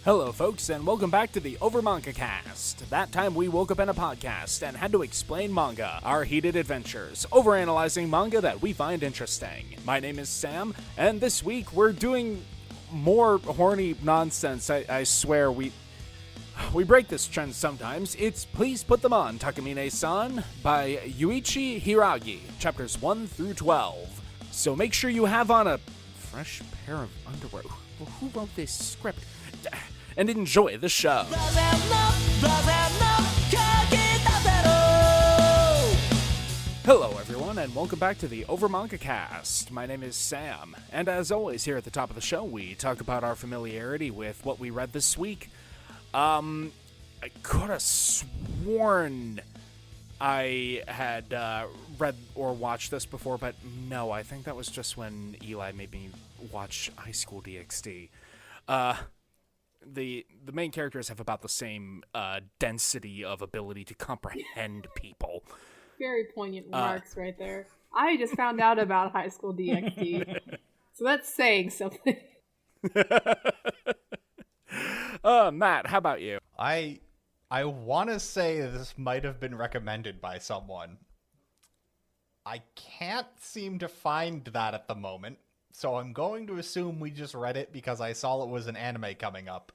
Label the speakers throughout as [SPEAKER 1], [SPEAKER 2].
[SPEAKER 1] Hello, folks, and welcome back to the Over Manga Cast. That time we woke up in a podcast and had to explain manga, our heated adventures, overanalyzing manga that we find interesting. My name is Sam, and this week we're doing more horny nonsense. I swear we break this trend sometimes. It's Please Put Them On, Takamine-san, by Yuichi Hiiragi, chapters 1 through 12. So make sure you have on a fresh pair of underwear. Who wrote this script? And enjoy the show. Hello everyone, and welcome back to the Over Manga Cast. My name is Sam, and as always here at the top of the show, we talk about our familiarity with what we read this week. I could have sworn I had read or watched this before, but no, I think that was just when Eli made me watch High School DxD. The main characters have about the same density of ability to comprehend people.
[SPEAKER 2] Very poignant remarks right there. I just found out about High School DxD, so that's saying something.
[SPEAKER 1] Matt, how about you?
[SPEAKER 3] I want to say this might have been recommended by someone. I can't seem to find that at the moment. So I'm going to assume we just read it because I saw it was an anime coming up.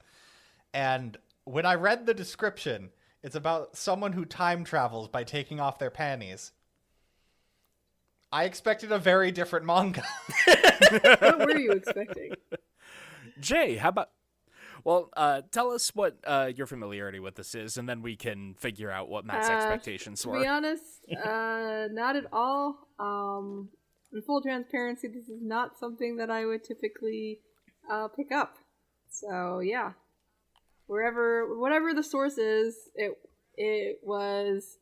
[SPEAKER 3] And when I read the description, it's about someone who time travels by taking off their panties. I expected a very different manga.
[SPEAKER 2] What were you expecting?
[SPEAKER 1] Jay, how about... Well, tell us what your familiarity with this is, and then we can figure out what Matt's expectations were.
[SPEAKER 2] To be honest, not at all. In full transparency, this is not something that I would typically pick up. So yeah, whatever the source is, it was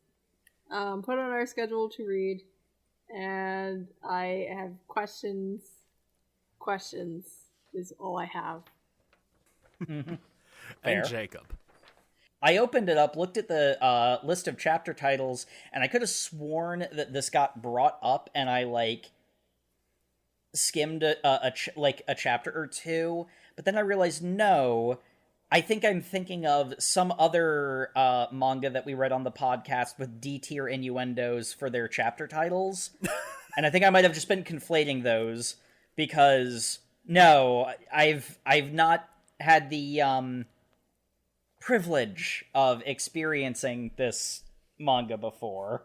[SPEAKER 2] put on our schedule to read, and I have questions. Questions is all I have.
[SPEAKER 1] And Jacob.
[SPEAKER 4] I opened it up, looked at the list of chapter titles, and I could have sworn that this got brought up, and I skimmed a chapter or two, but then I realized no. I think I'm thinking of some other manga that we read on the podcast with D-tier innuendos for their chapter titles, and I think I might have just been conflating those because no, I've not had the privilege of experiencing this manga before.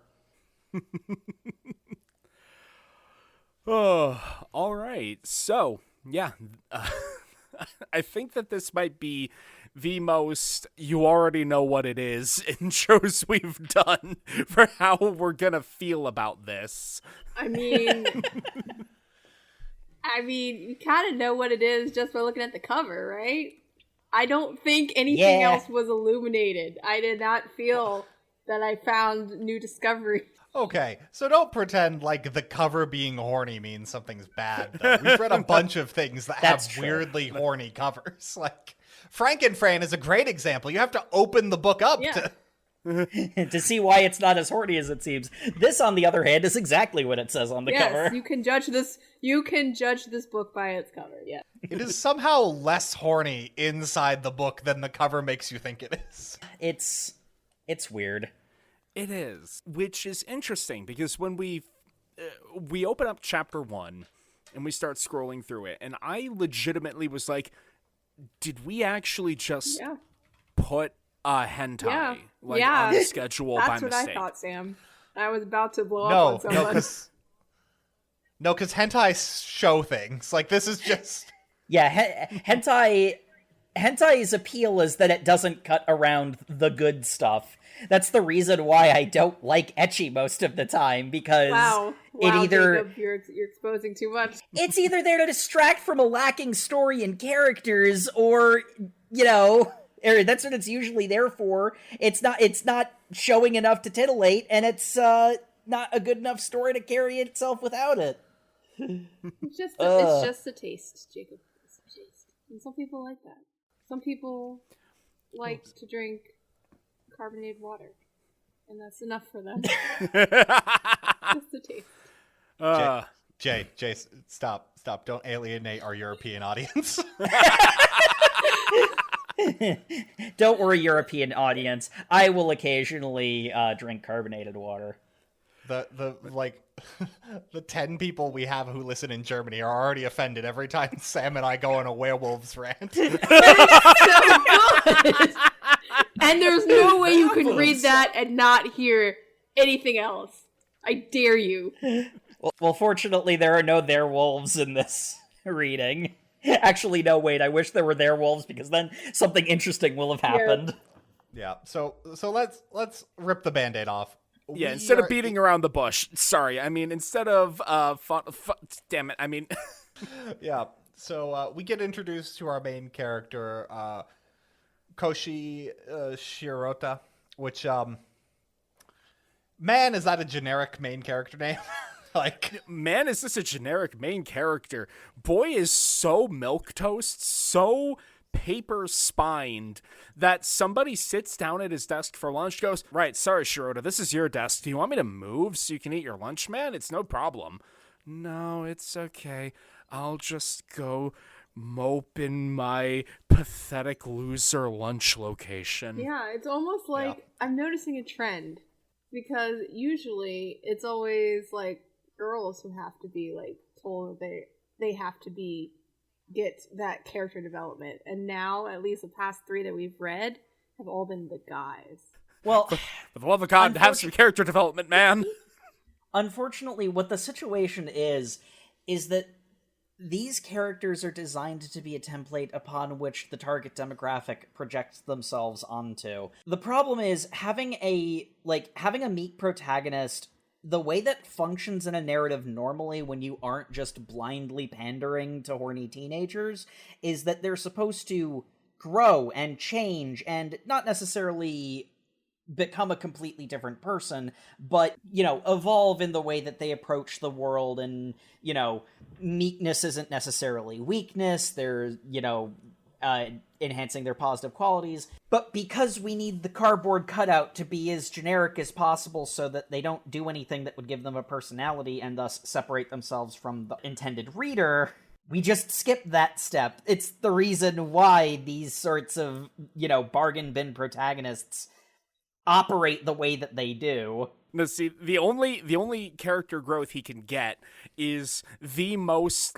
[SPEAKER 1] Oh, all right. So, yeah, I think that this might be the most you already know what it is intros we've done for how we're gonna feel about this.
[SPEAKER 2] I mean, you kind of know what it is just by looking at the cover, right? I don't think anything else was illuminated. I did not feel that I found new discovery.
[SPEAKER 3] Okay, so don't pretend like the cover being horny means something's bad, though. We've read a bunch of things that have weirdly horny covers. Like, Frankenfran is a great example. You have to open the book up
[SPEAKER 4] to see why it's not as horny as it seems. This, on the other hand, is exactly what it says on the cover.
[SPEAKER 2] Yes, you can judge this. You can judge this book by its cover. Yeah,
[SPEAKER 3] it is somehow less horny inside the book than the cover makes you think it is.
[SPEAKER 4] It's weird.
[SPEAKER 1] It is, which is interesting because when we open up chapter 1 and we start scrolling through it, and I legitimately was like, did we actually just put a hentai on the schedule by mistake?
[SPEAKER 2] That's what I thought, Sam. I was about to blow up on someone.
[SPEAKER 3] No, because hentai show things. Like, this is just...
[SPEAKER 4] Yeah, Hentai's appeal is that it doesn't cut around the good stuff. That's the reason why I don't like ecchi most of the time, because it either...
[SPEAKER 2] Jacob, you're exposing too much.
[SPEAKER 4] It's either there to distract from a lacking story and characters, or, that's what it's usually there for. It's not showing enough to titillate, and it's not a good enough story to carry itself without it.
[SPEAKER 2] It's just a taste, Jacob. It's a taste. And some people like that. Some people like to drink carbonated water, and that's enough for them. Just a taste.
[SPEAKER 3] Jay, stop. Don't alienate our European audience.
[SPEAKER 4] Don't worry, European audience. I will occasionally drink carbonated water.
[SPEAKER 3] The the 10 people we have who listen in Germany are already offended every time Sam and I go on a werewolves rant.
[SPEAKER 2] So good. And there's no way you can read that and not hear anything else. I dare you.
[SPEAKER 4] Well, fortunately, there are no there wolves in this reading. Actually, no, wait, I wish there were there wolves, because then something interesting will have happened.
[SPEAKER 3] Yeah, so let's rip the Band-Aid off.
[SPEAKER 1] Yeah, instead of beating around the bush. Sorry, I mean, instead of damn it, I mean.
[SPEAKER 3] Yeah, so we get introduced to our main character, Koshi Shirota, which man, is that a generic main character name? Like,
[SPEAKER 1] man, is this a generic main character? Boy is so milquetoast, so paper-spined, that somebody sits down at his desk for lunch, goes, right, sorry, Shirota, this is your desk. Do you want me to move so you can eat your lunch, man? It's no problem. No, it's okay. I'll just go mope in my pathetic loser lunch location.
[SPEAKER 2] Yeah, it's almost like I'm noticing a trend, because usually it's always like girls who have to be like told that they have to be get that character development, and now at least the past 3 that we've read have all been the guys.
[SPEAKER 4] Well,
[SPEAKER 1] for the love of God, have some character development, man.
[SPEAKER 4] Unfortunately, what the situation is that these characters are designed to be a template upon which the target demographic projects themselves onto. The problem is having a meek protagonist. The way that functions in a narrative normally, when you aren't just blindly pandering to horny teenagers, is that they're supposed to grow and change and not necessarily become a completely different person, but, evolve in the way that they approach the world. And, meekness isn't necessarily weakness. They're, enhancing their positive qualities. But because we need the cardboard cutout to be as generic as possible so that they don't do anything that would give them a personality and thus separate themselves from the intended reader, we just skip that step. It's the reason why these sorts of, bargain bin protagonists operate the way that they do.
[SPEAKER 1] No, see, the only character growth he can get is the most,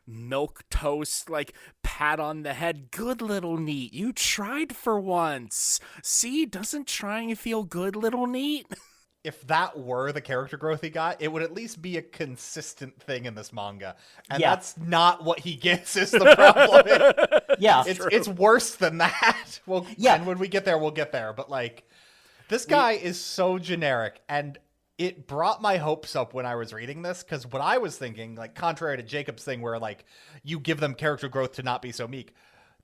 [SPEAKER 1] milquetoast, pat on the head, good little neat, you tried for once. See, doesn't trying feel good, little neat?
[SPEAKER 3] If that were the character growth he got, it would at least be a consistent thing in this manga. And that's not what he gets, is the problem.
[SPEAKER 4] Yeah.
[SPEAKER 3] It's worse than that. Well, yeah. And when we get there, we'll get there. But, this guy is so generic, and it brought my hopes up when I was reading this, because what I was thinking, contrary to Jacob's thing where, you give them character growth to not be so meek,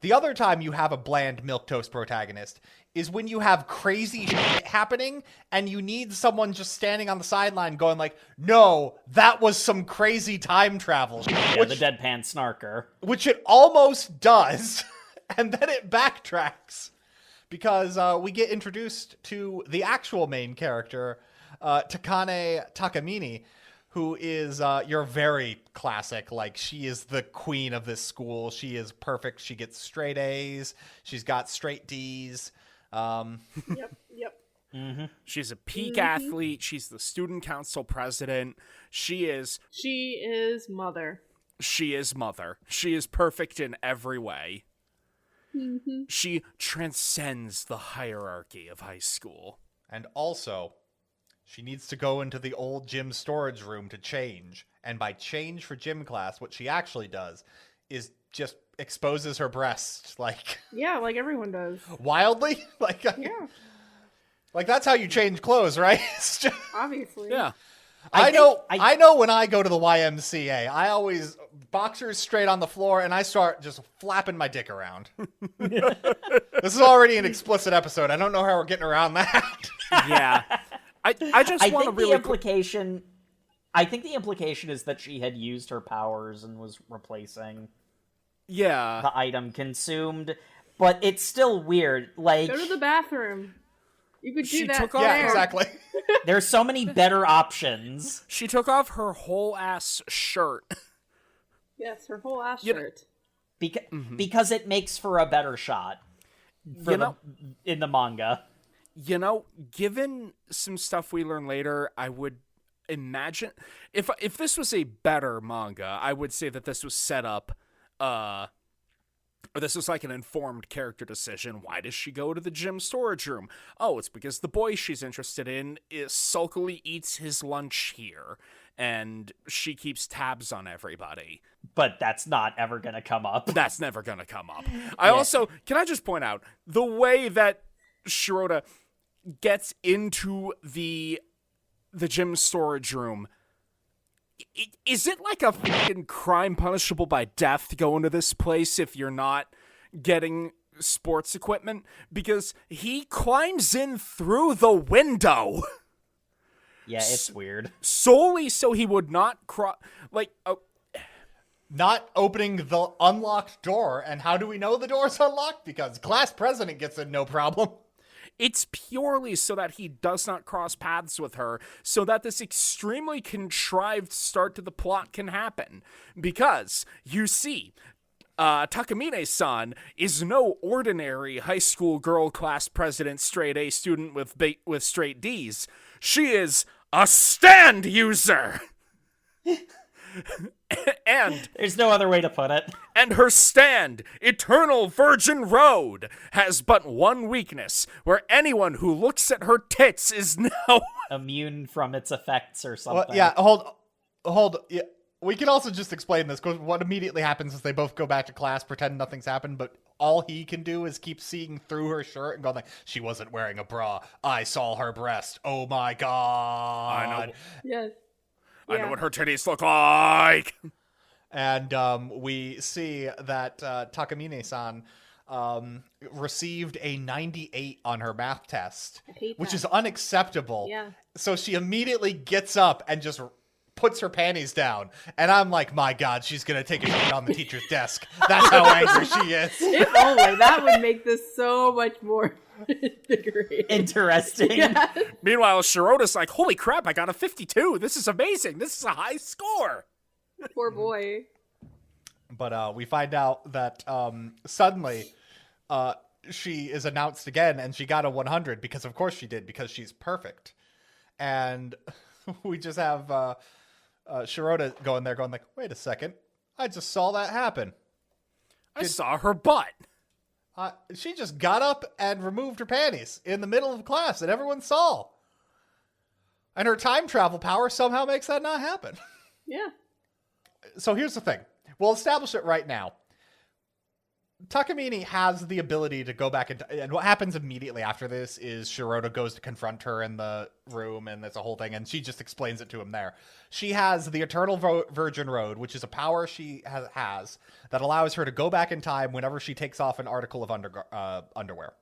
[SPEAKER 3] the other time you have a bland milquetoast protagonist is when you have crazy shit happening, and you need someone just standing on the sideline going no, that was some crazy time travel.
[SPEAKER 4] Yeah, the deadpan snarker.
[SPEAKER 3] Which it almost does, and then it backtracks. Because we get introduced to the actual main character, Takane Takamine, who is your very classic. She is the queen of this school. She is perfect. She gets straight A's. She's got straight D's.
[SPEAKER 2] Yep.
[SPEAKER 4] Mm-hmm.
[SPEAKER 1] She's a peak athlete. She's the student council president. She is
[SPEAKER 2] mother.
[SPEAKER 1] She is mother. She is perfect in every way.
[SPEAKER 2] Mm-hmm.
[SPEAKER 1] She transcends the hierarchy of high school.
[SPEAKER 3] And also, she needs to go into the old gym storage room to change. And by change for gym class, what she actually does is just exposes her breast,
[SPEAKER 2] Yeah, like everyone does.
[SPEAKER 3] Wildly?
[SPEAKER 2] Yeah.
[SPEAKER 3] That's how you change clothes, right?
[SPEAKER 2] Obviously.
[SPEAKER 1] Yeah.
[SPEAKER 3] I know when I go to the YMCA, I always boxers straight on the floor, and I start just flapping my dick around. This is already an explicit episode. I don't know how we're getting around that.
[SPEAKER 1] Yeah. I just want to really...
[SPEAKER 4] I think the implication is that she had used her powers and was replacing the item consumed, but it's still weird.
[SPEAKER 2] Go to the bathroom. You could do that.
[SPEAKER 3] Yeah, exactly.
[SPEAKER 4] There's so many better options.
[SPEAKER 1] She took off her whole ass shirt.
[SPEAKER 2] Yes, her whole ass shirt.
[SPEAKER 4] Because it makes for a better shot. in the manga.
[SPEAKER 1] You know, given some stuff we learn later, I would imagine if this was a better manga, I would say that this was set up, or this was like an informed character decision. Why does she go to the gym storage room? Oh, it's because the boy she's interested in sulkily eats his lunch here, and she keeps tabs on everybody.
[SPEAKER 4] But that's not ever gonna come up.
[SPEAKER 1] That's never gonna come up. Can I just point out, the way that Shirota gets into the gym storage room, is it like a fucking crime punishable by death to go into this place if you're not getting sports equipment? Because he climbs in through the window.
[SPEAKER 4] Yeah, it's weird.
[SPEAKER 1] Solely so he would not cross,
[SPEAKER 3] not opening the unlocked door. And how do we know the door's unlocked? Because class president gets in no problem.
[SPEAKER 1] It's purely so that he does not cross paths with her, so that this extremely contrived start to the plot can happen. Because, you see, Takamine-san is no ordinary high school girl class president straight A student with straight D's. She is a stand user! And
[SPEAKER 4] there's no other way to put it.
[SPEAKER 1] And her stand, Eternal Virgin Road, has but one weakness, where anyone who looks at her tits is now
[SPEAKER 4] immune from its effects or something.
[SPEAKER 3] Well, yeah, hold. Yeah, we can also just explain this, because what immediately happens is they both go back to class, pretend nothing's happened, but all he can do is keep seeing through her shirt and going like, she wasn't wearing a bra. I saw her breast. Oh my god.
[SPEAKER 1] I know.
[SPEAKER 2] Yes.
[SPEAKER 1] I know what her titties look like.
[SPEAKER 3] And we see that Takamine-san received a 98 on her math test, which is unacceptable.
[SPEAKER 2] Yeah.
[SPEAKER 3] So she immediately gets up and just puts her panties down. And I'm like, my god, she's going to take a shit on the teacher's desk. That's how angry she is.
[SPEAKER 2] If only. That would make this so much more
[SPEAKER 4] interesting.
[SPEAKER 2] Yeah.
[SPEAKER 1] Meanwhile, Shirota's like, holy crap, I got a 52. This is amazing. This is a high score.
[SPEAKER 2] Poor boy.
[SPEAKER 3] But we find out that suddenly she is announced again, and she got a 100, because of course she did, because she's perfect. And we just have Shirota going like, wait a second, I just saw that happen.
[SPEAKER 1] I saw her butt.
[SPEAKER 3] She just got up and removed her panties in the middle of class, and everyone saw. And her time travel power somehow makes that not happen.
[SPEAKER 2] Yeah.
[SPEAKER 3] So here's the thing. We'll establish it right now. Takamine has the ability to go back and what happens immediately after this is Shirota goes to confront her in the room, and there's a whole thing, and she just explains it to him there. She has the Eternal Virgin Road, which is a power she has that allows her to go back in time whenever she takes off an article of underwear.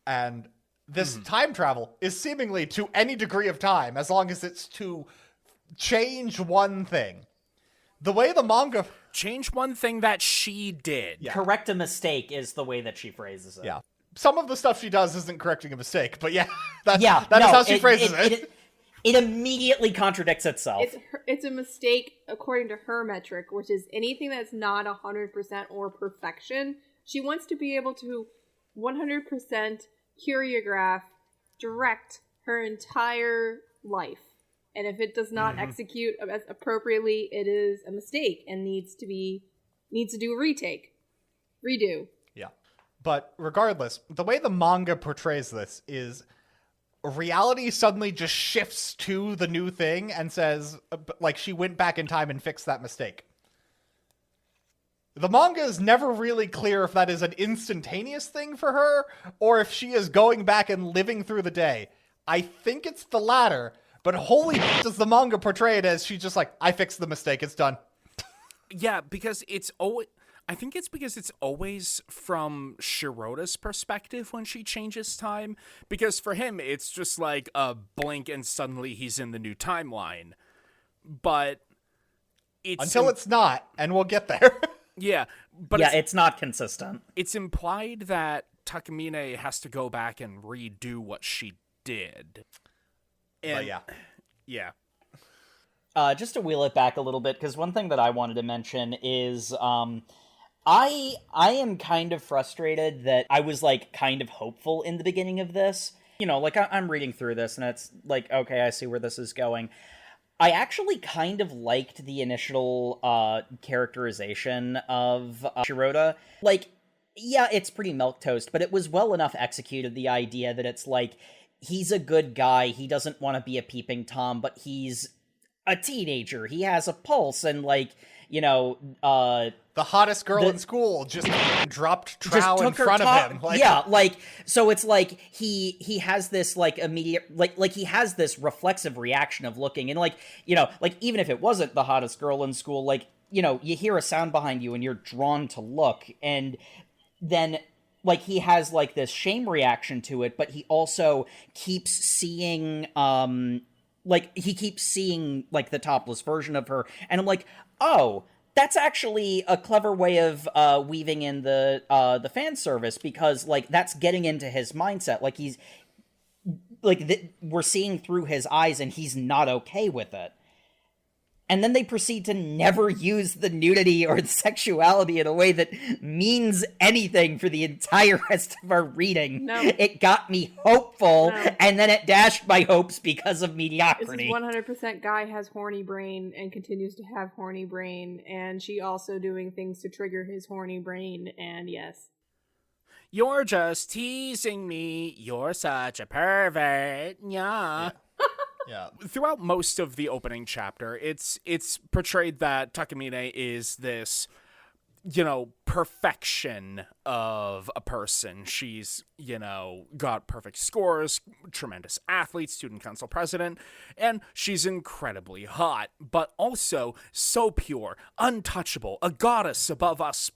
[SPEAKER 3] And this time travel is seemingly to any degree of time, as long as it's to change one thing. The way the manga...
[SPEAKER 1] Change one thing that she did.
[SPEAKER 4] Yeah. Correct a mistake is the way that she phrases it.
[SPEAKER 3] Yeah. Some of the stuff she does isn't correcting a mistake, but yeah, that is how she phrases it.
[SPEAKER 4] It immediately contradicts itself.
[SPEAKER 2] It's a mistake according to her metric, which is anything that's not 100% or perfection. She wants to be able to 100% choreograph, direct her entire life. And if it does not execute as appropriately, it is a mistake and needs to do a redo.
[SPEAKER 3] Yeah. But regardless, the way the manga portrays this is reality suddenly just shifts to the new thing and says, like, she went back in time and fixed that mistake. The manga is never really clear if that is an instantaneous thing for her or if she is going back and living through the day. I think it's the latter. But holy does the manga portray it as she's just like, I fixed the mistake, it's done.
[SPEAKER 1] Yeah, because it's always... I think it's because it's always from Shirota's perspective when she changes time. Because for him, it's just like a blink and suddenly he's in the new timeline. But it's...
[SPEAKER 3] Until it's not, and we'll get there.
[SPEAKER 1] Yeah, but
[SPEAKER 4] it's not consistent.
[SPEAKER 1] It's implied that Takamine has to go back and redo what she did. And, yeah.
[SPEAKER 4] Just to wheel it back a little bit, because one thing that I wanted to mention is I am kind of frustrated that I was, like, kind of hopeful in the beginning of this. You know, like, I'm reading through this, and it's like, okay, I see where this is going. I actually kind of liked the initial characterization of Shirota. Like, yeah, it's pretty milquetoast, but it was well enough executed, the idea that it's like, he's a good guy, he doesn't want to be a peeping Tom, but he's a teenager, he has a pulse, and, like, you know,
[SPEAKER 3] the hottest girl in school just dropped trow in front of him.
[SPEAKER 4] Like, yeah, like, so it's like he has this, like, immediate, like he has this reflexive reaction of looking, and, like, you know, like, even if it wasn't the hottest girl in school, like, you know, you hear a sound behind you and you're drawn to look, and then, like, he has, like, this shame reaction to it, but he also keeps seeing, like, the topless version of her, and I'm like, oh, that's actually a clever way of weaving in the fan service, because, like, that's getting into his mindset. Like, he's like, we're seeing through his eyes, and he's not okay with it. And then they proceed to never use the nudity or the sexuality in a way that means anything for the entire rest of our reading.
[SPEAKER 2] No.
[SPEAKER 4] It got me hopeful, and then it dashed my hopes because of mediocrity.
[SPEAKER 2] This is 100% guy has horny brain and continues to have horny brain, and she also doing things to trigger his horny brain, and yes.
[SPEAKER 1] You're just teasing me. You're such a pervert. Yeah.
[SPEAKER 3] Yeah.
[SPEAKER 1] Throughout most of the opening chapter, it's portrayed that Takamine is this, you know, perfection of a person. She's, you know, got perfect scores, tremendous athlete, student council president, and she's incredibly hot, but also so pure, untouchable, a goddess above us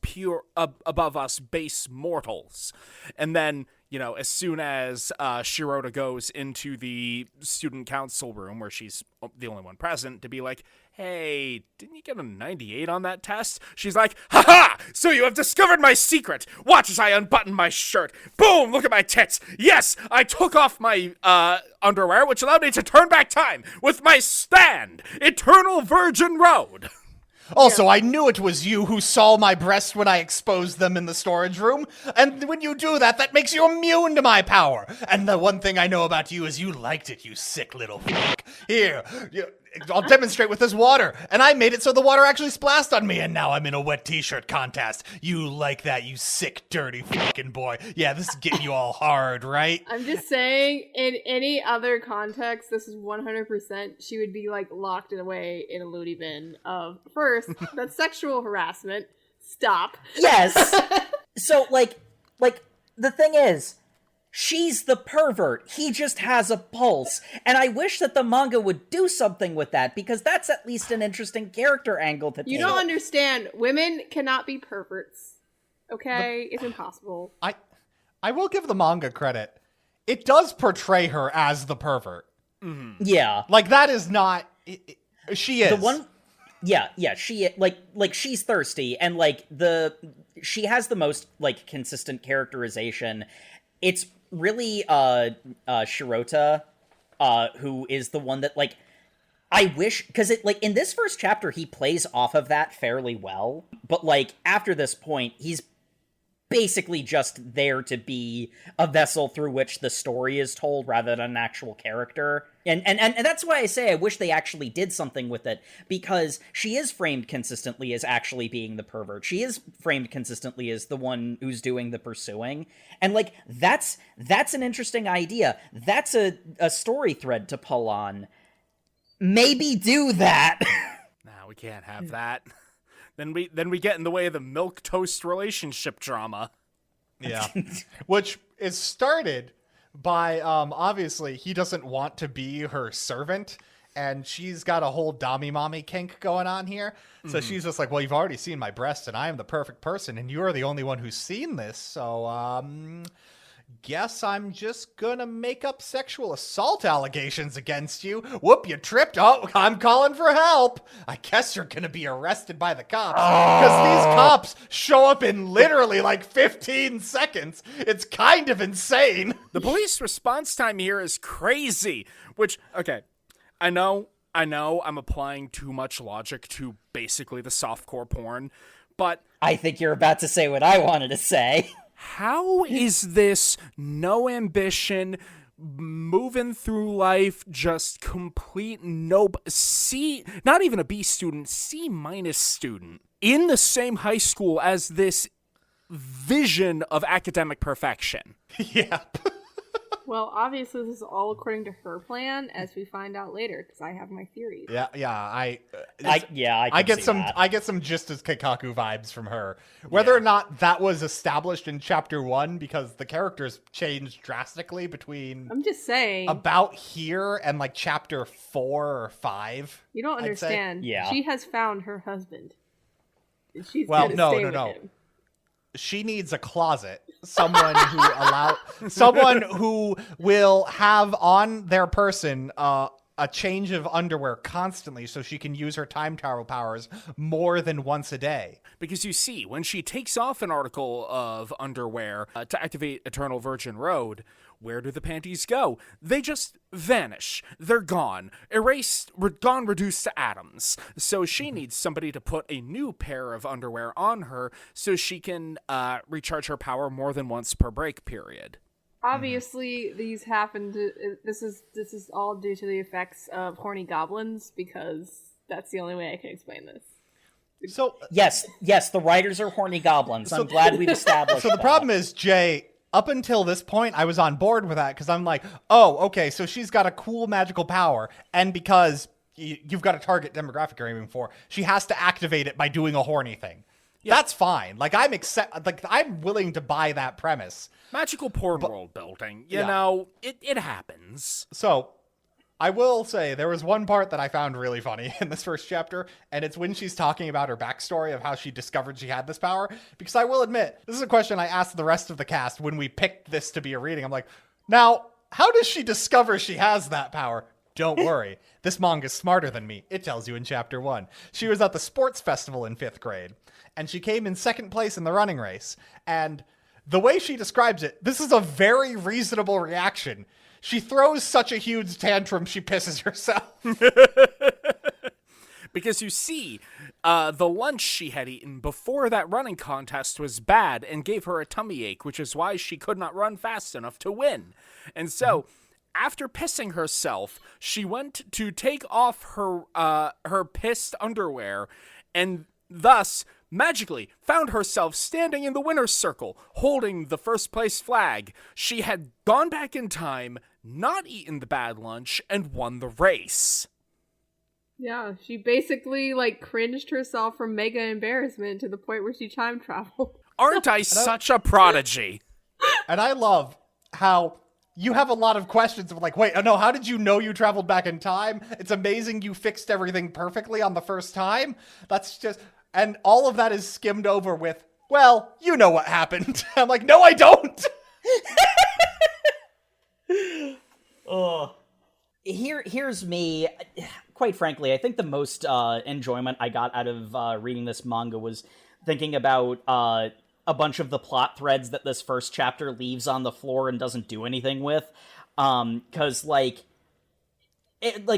[SPEAKER 1] above us base mortals. And then, you know, as soon as Shirota goes into the student council room where she's the only one present to be like, hey, didn't you get a 98 on that test? She's like, ha-ha! So you have discovered my secret! Watch as I unbutton my shirt! Boom! Look at my tits! Yes! I took off my underwear, which allowed me to turn back time with my stand! Eternal Virgin Road!
[SPEAKER 3] Also, I knew it was you who saw my breasts when I exposed them in the storage room, and when you do that, that makes you immune to my power. And the one thing I know about you is you liked it, you sick little fuck. Here, I'll demonstrate with this water. And I made it so the water actually splashed on me, and now I'm in a wet t-shirt contest. You like that, you sick, dirty fucking boy. Yeah, this is getting you all hard, right?
[SPEAKER 2] I'm just saying, in any other context, this is 100%, she would be, like, locked away in a loony bin of, first, that's sexual harassment. Stop.
[SPEAKER 4] Yes. So, like, the thing is, she's the pervert. He just has a pulse. And I wish that the manga would do something with that, because that's at least an interesting character angle to take.
[SPEAKER 2] You don't understand. Women cannot be perverts. Okay? It's impossible.
[SPEAKER 3] I will give the manga credit. It does portray her as the pervert.
[SPEAKER 4] Mm-hmm. Yeah.
[SPEAKER 3] Like, that is not... she is.
[SPEAKER 4] The one... Yeah, she, like, she's thirsty, and, like, she has the most, like, consistent characterization. It's really, Shirota, who is the one that, like, I wish, because it, like, in this first chapter, he plays off of that fairly well, but, like, after this point, he's basically just there to be a vessel through which the story is told rather than an actual character. And that's why I say I wish they actually did something with it, because she is framed consistently as actually being the pervert. She is framed consistently as the one who's doing the pursuing. And, like, that's an interesting idea. That's a story thread to pull on. Maybe do that.
[SPEAKER 1] Nah, we can't have that. Then we get in the way of the milquetoast relationship drama.
[SPEAKER 3] Yeah. Which is started by, obviously, he doesn't want to be her servant, and she's got a whole Dami Mommy kink going on here. So she's just like, well, you've already seen my breasts, and I am the perfect person, and you're the only one who's seen this, so, guess I'm just gonna make up sexual assault allegations against you. Whoop, you tripped. Oh, I'm calling for help. I guess you're gonna be arrested by the cops. Because these cops show up in literally like 15 seconds. It's kind of insane.
[SPEAKER 1] The police response time here is crazy. Which, okay, I know I'm applying too much logic to basically the softcore porn, but
[SPEAKER 4] I think you're about to say what I wanted to say.
[SPEAKER 1] How is this no ambition, moving through life, just complete C, not even a B student, C minus student, in the same high school as this vision of academic perfection?
[SPEAKER 3] Yeah.
[SPEAKER 2] Well, obviously this is all according to her plan, as we find out later, because I have my theories.
[SPEAKER 3] Yeah, I
[SPEAKER 4] I
[SPEAKER 3] get
[SPEAKER 4] see
[SPEAKER 3] some
[SPEAKER 4] that.
[SPEAKER 3] I get some just as Kikaku vibes from her. Whether or not that was established in chapter 1, because the characters changed drastically between
[SPEAKER 2] I'm just saying.
[SPEAKER 3] about here and like chapter 4 or 5.
[SPEAKER 2] You don't
[SPEAKER 3] I'd say.
[SPEAKER 2] understand.
[SPEAKER 4] Yeah.
[SPEAKER 2] She has found her husband. And she's
[SPEAKER 3] Well,
[SPEAKER 2] gonna
[SPEAKER 3] no,
[SPEAKER 2] stay
[SPEAKER 3] no,
[SPEAKER 2] with
[SPEAKER 3] no.
[SPEAKER 2] him.
[SPEAKER 3] She needs a closet. Someone who will have on their person a change of underwear constantly, so she can use her time travel powers more than once a day.
[SPEAKER 1] Because you see, when she takes off an article of underwear to activate Eternal Virgin Road, where do the panties go? They just vanish. They're gone. Erased, gone, reduced to atoms. So she needs somebody to put a new pair of underwear on her so she can recharge her power more than once per break period.
[SPEAKER 2] Obviously, these happened. This is all due to the effects of horny goblins, because that's the only way I can explain this.
[SPEAKER 3] So
[SPEAKER 4] Yes, the writers are horny goblins. I'm glad we've established
[SPEAKER 3] So the
[SPEAKER 4] that.
[SPEAKER 3] problem is, Jay, up until this point, I was on board with that because I'm like, oh, okay, so she's got a cool magical power, and because you've got a target demographic you're aiming for, she has to activate it by doing a horny thing. Yeah. That's fine. Like I'm willing to buy that premise.
[SPEAKER 1] Magical porn world building, you know, it happens.
[SPEAKER 3] So I will say there was one part that I found really funny in this first chapter, and it's when she's talking about her backstory of how she discovered she had this power. Because I will admit, this is a question I asked the rest of the cast when we picked this to be a reading. I'm like, now, how does she discover she has that power? Don't worry. This manga's smarter than me. It tells you in chapter 1. She was at the sports festival in 5th grade, and she came in 2nd place in the running race. And the way she describes it, this is a very reasonable reaction. She throws such a huge tantrum, she pisses herself.
[SPEAKER 1] Because you see, the lunch she had eaten before that running contest was bad and gave her a tummy ache, which is why she could not run fast enough to win. And so, after pissing herself, she went to take off her pissed underwear, and thus magically found herself standing in the winner's circle, holding the first place flag. She had gone back in time, not eaten the bad lunch, and won the race.
[SPEAKER 2] Yeah, she basically, cringed herself from mega embarrassment to the point where she time traveled.
[SPEAKER 1] Aren't I such a prodigy?
[SPEAKER 3] And I love how you have a lot of questions of wait, no, how did you know you traveled back in time? It's amazing you fixed everything perfectly on the first time. That's just... And all of that is skimmed over with, well, you know what happened. I'm like, no, I don't.
[SPEAKER 4] Here's me. Quite frankly, I think the most enjoyment I got out of reading this manga was thinking about a bunch of the plot threads that this first chapter leaves on the floor and doesn't do anything with. Because,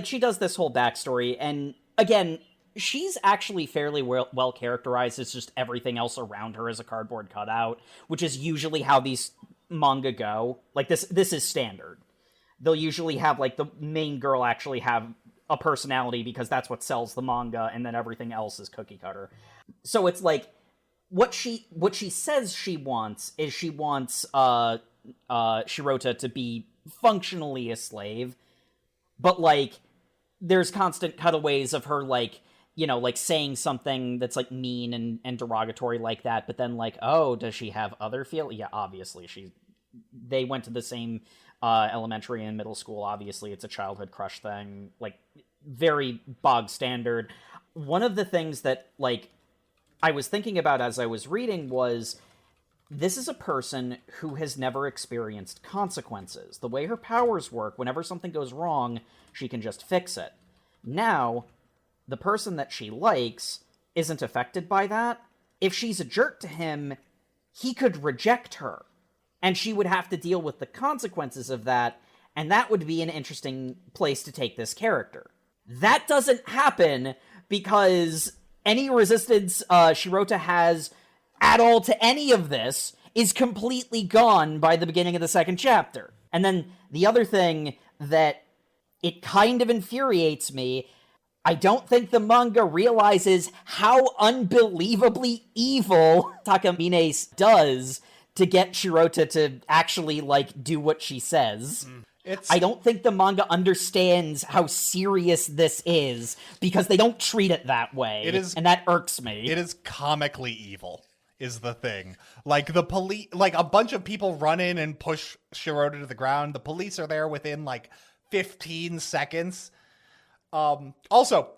[SPEAKER 4] she does this whole backstory, and again, she's actually fairly well characterized. It's just everything else around her is a cardboard cutout, which is usually how these manga go. This is standard. They'll usually have, the main girl actually have a personality because that's what sells the manga, and then everything else is cookie cutter. So it's what she says she wants is she wants Shirota to be functionally a slave, but, there's constant cutaways of her, saying something that's, mean and derogatory like that, but then, oh, does she have other feelings? Yeah, obviously, they went to the same elementary and middle school. Obviously, it's a childhood crush thing. Very bog standard. One of the things that, I was thinking about as I was reading was, this is a person who has never experienced consequences. The way her powers work, whenever something goes wrong, she can just fix it. Now, the person that she likes isn't affected by that. If she's a jerk to him, he could reject her, and she would have to deal with the consequences of that, and that would be an interesting place to take this character. That doesn't happen because any resistance Shirota has at all to any of this is completely gone by the beginning of the second chapter. And then the other thing that it kind of infuriates me, I don't think the manga realizes how unbelievably evil Takamine does to get Shirota to actually, like, do what she says. I don't think the manga understands how serious this is, because they don't treat it that way, and that irks me.
[SPEAKER 3] It is comically evil, is the thing. Like, the police, like, a bunch of people run in and push Shirota to the ground. The police are there within, like, 15 seconds. Also,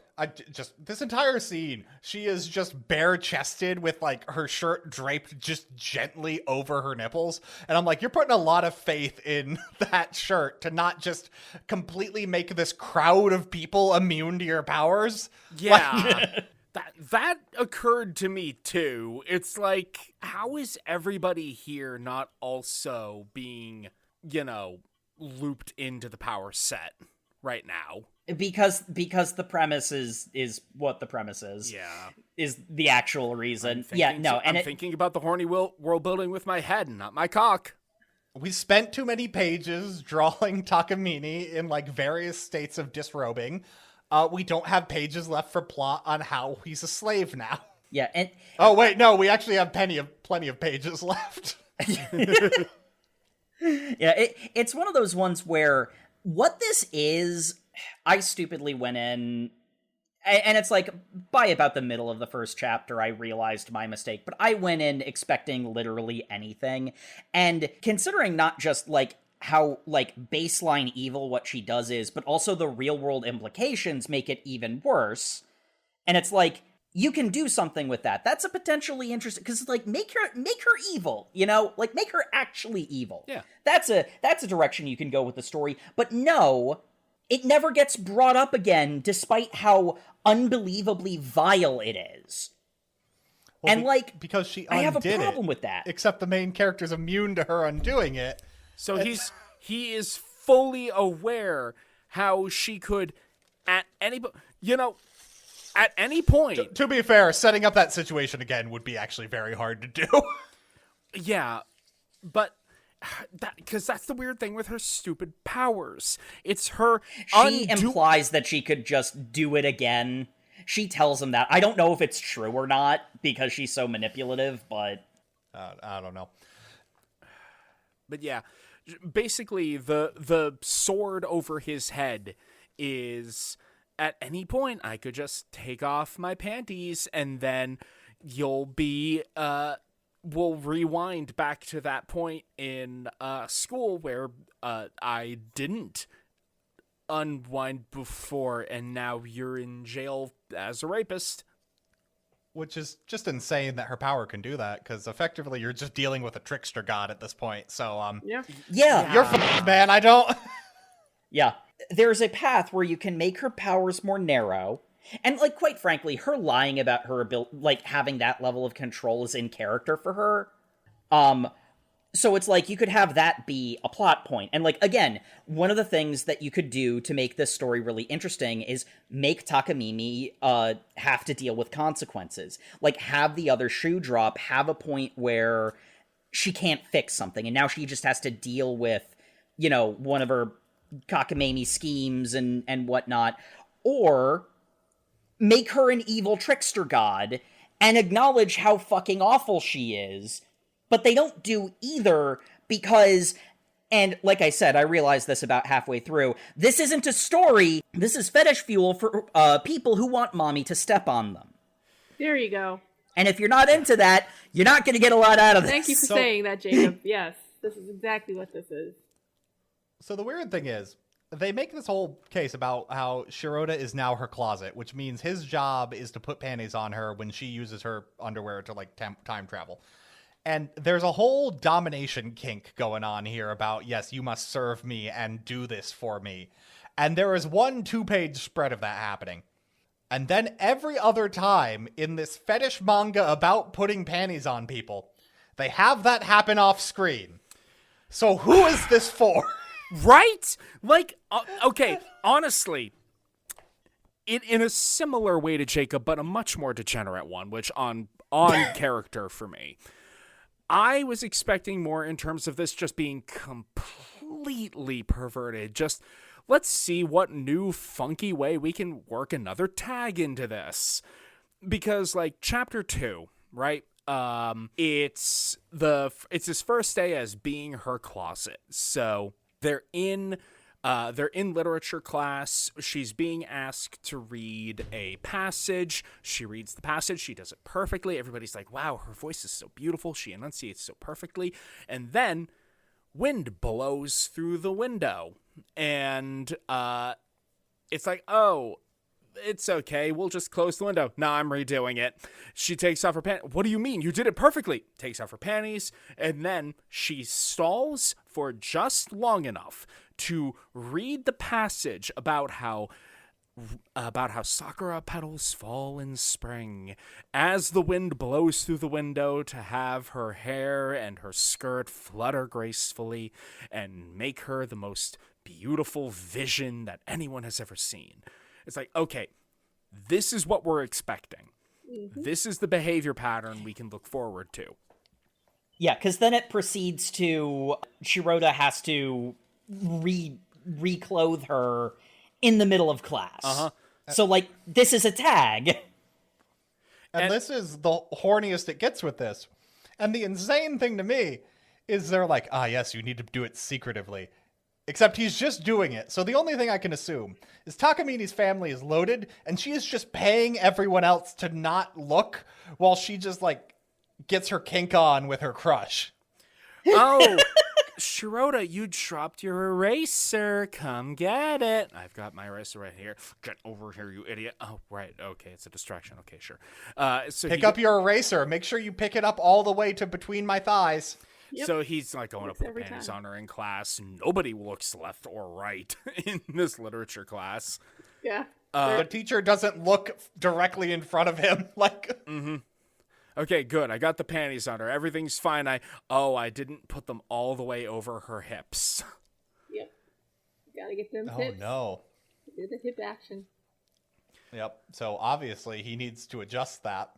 [SPEAKER 3] this entire scene, she is just bare-chested with, like, her shirt draped just gently over her nipples. And I'm like, you're putting a lot of faith in that shirt to not just completely make this crowd of people immune to your powers.
[SPEAKER 1] Yeah. That occurred to me, too. It's like, how is everybody here not also being, looped into the power set right now?
[SPEAKER 4] Because the premise is what the premise is.
[SPEAKER 1] Yeah.
[SPEAKER 4] Is the actual reason.
[SPEAKER 1] I'm thinking about the horny world building with my head, not my cock.
[SPEAKER 3] We spent too many pages drawing Takamine in, like, various states of disrobing. We don't have pages left for plot on how he's a slave now.
[SPEAKER 4] Yeah, and...
[SPEAKER 3] Oh, wait, no, we actually have plenty of pages left.
[SPEAKER 4] Yeah, it's one of those ones where what this is... I stupidly went in, and it's like, by about the middle of the first chapter, I realized my mistake, but I went in expecting literally anything, and considering not just, like, how, like, baseline evil what she does is, but also the real-world implications make it even worse, and it's like, you can do something with that. That's a potentially interesting, because, like, make her evil, Like, make her actually evil.
[SPEAKER 1] Yeah.
[SPEAKER 4] That's a direction you can go with the story, but no... It never gets brought up again, despite how unbelievably vile it is. Well, and,
[SPEAKER 3] because she
[SPEAKER 4] I have a
[SPEAKER 3] undid
[SPEAKER 4] problem
[SPEAKER 3] it,
[SPEAKER 4] with that.
[SPEAKER 3] Except the main character's immune to her undoing it.
[SPEAKER 1] So he is fully aware how she could, at any point...
[SPEAKER 3] To be fair, setting up that situation again would be actually very hard to do.
[SPEAKER 1] Yeah, but... because that's the weird thing with her stupid powers. It's her...
[SPEAKER 4] She implies that she could just do it again. She tells him that. I don't know if it's true or not, because she's so manipulative, but...
[SPEAKER 3] I don't know.
[SPEAKER 1] But yeah, basically, the sword over his head is... At any point, I could just take off my panties, and then you'll be... We'll rewind back to that point in school where I didn't unwind before, and now you're in jail as a rapist.
[SPEAKER 3] Which is just insane that her power can do that, because effectively you're just dealing with a trickster god at this point. So,
[SPEAKER 4] yeah.
[SPEAKER 3] You're f***ed, man. I don't...
[SPEAKER 4] Yeah. There's a path where you can make her powers more narrow. And, like, quite frankly, her lying about her ability, like, having that level of control is in character for her. So it's like, you could have that be a plot point. And, like, again, one of the things that you could do to make this story really interesting is make Takamine, have to deal with consequences. Like, have the other shoe drop, have a point where she can't fix something, and now she just has to deal with, one of her cockamamie schemes and whatnot. Or... make her an evil trickster god, and acknowledge how fucking awful she is. But they don't do either, because, and like I said, I realized this about halfway through, this isn't a story, this is fetish fuel for people who want mommy to step on them.
[SPEAKER 2] There you go.
[SPEAKER 4] And if you're not into that, you're not going to get a lot out of this.
[SPEAKER 2] Thank you for saying that, Jacob. Yes, this is exactly what this is.
[SPEAKER 3] So the weird thing is, they make this whole case about how Shirota is now her closet, which means his job is to put panties on her when she uses her underwear to, like, time travel. And there's a whole domination kink going on here about, yes, you must serve me and do this for me. And there is one 2-page spread of that happening. And then every other time in this fetish manga about putting panties on people, they have that happen off screen. So who is this for?
[SPEAKER 1] Right? Like, okay, honestly, in a similar way to Jacob, but a much more degenerate one, which on on character for me. I was expecting more in terms of this just being completely perverted. Just, let's see what new funky way we can work another tag into this. Because, like, chapter 2, right? It's his first day as being her closet. So they're in literature class. She's being asked to read a passage. She reads the passage. She does it perfectly. Everybody's like, wow, her voice is so beautiful. She enunciates so perfectly. And then wind blows through the window. And it's like, oh, it's okay. We'll just close the window. No, I'm redoing it. She takes off her panties. What do you mean? You did it perfectly. Takes off her panties. And then she stalls for just long enough to read the passage about how sakura petals fall in spring as the wind blows through the window, to have her hair and her skirt flutter gracefully and make her the most beautiful vision that anyone has ever seen. It's like, okay, this is what we're expecting. Mm-hmm. This is the behavior pattern we can look forward to.
[SPEAKER 4] Yeah, because then it proceeds to... Shiroda has to reclothe her in the middle of class. Uh-huh. So, like, this is a tag.
[SPEAKER 3] And this is the horniest it gets with this. And the insane thing to me is they're like, yes, you need to do it secretively. Except he's just doing it. So the only thing I can assume is Takamine's family is loaded, and she is just paying everyone else to not look while she just, like, gets her kink on with her crush.
[SPEAKER 1] Oh, Shiroda, you dropped your eraser. Come get it. I've got my eraser right here. Get over here, you idiot. Oh, right. Okay, it's a distraction. Okay, sure. So
[SPEAKER 3] pick up your eraser. Make sure you pick it up all the way to between my thighs.
[SPEAKER 1] Yep. So he's like going to put panties on her in class. Nobody looks left or right in this literature class.
[SPEAKER 2] Yeah.
[SPEAKER 3] The teacher doesn't look directly in front of him. Like,
[SPEAKER 1] mm-hmm. Okay, good. I got the panties on her. Everything's fine. I didn't put them all the way over her hips.
[SPEAKER 2] Yep. Gotta get them hips.
[SPEAKER 3] Oh, no.
[SPEAKER 2] Do the hip action.
[SPEAKER 3] Yep. So obviously he needs to adjust that.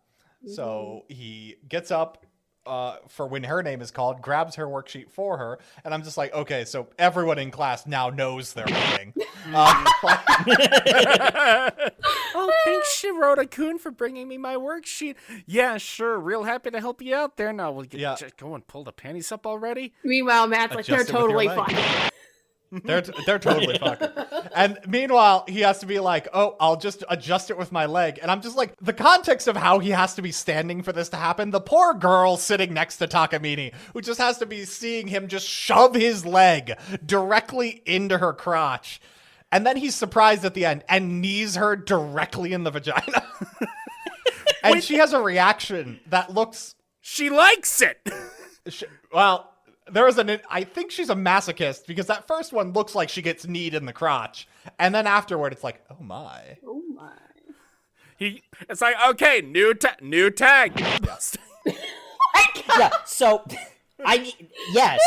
[SPEAKER 3] Mm-hmm. So he gets up for when her name is called, grabs her worksheet for her, and I'm just like, okay, so everyone in class now knows they're meeting.
[SPEAKER 1] Oh, thanks, Shiroda-kun, for bringing me my worksheet. Yeah, sure, real happy to help you out there. Now we'll just go and pull the panties up already.
[SPEAKER 2] Meanwhile, Matt's like, they're totally fine.
[SPEAKER 3] They're totally fucking. And meanwhile, he has to be like, oh, I'll just adjust it with my leg. And I'm just like, the context of how he has to be standing for this to happen, the poor girl sitting next to Takamine, who just has to be seeing him just shove his leg directly into her crotch. And then he's surprised at the end and knees her directly in the vagina. And she has a reaction that looks...
[SPEAKER 1] She likes it!
[SPEAKER 3] Well... I think she's a masochist, because that first one looks like she gets kneed in the crotch. And then afterward, it's like, oh my.
[SPEAKER 2] Oh my.
[SPEAKER 1] It's like, okay, new tag.
[SPEAKER 4] Yeah, so, yes.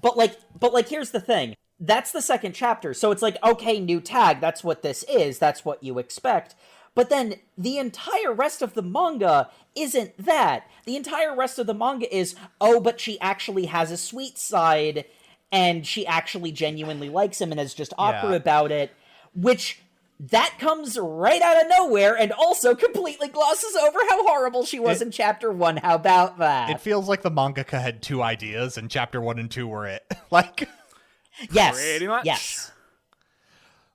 [SPEAKER 4] But here's the thing. That's the second chapter. So it's like, okay, new tag, that's what this is. That's what you expect. But then the entire rest of the manga isn't that. The entire rest of the manga is, oh, but she actually has a sweet side, and she actually genuinely likes him and is just awkward about it, which that comes right out of nowhere and also completely glosses over how horrible she was in Chapter 1. How about that?
[SPEAKER 3] It feels like the mangaka had two ideas, and Chapter 1 and 2 were it. Like,
[SPEAKER 4] yes,
[SPEAKER 1] pretty much.
[SPEAKER 4] Yes.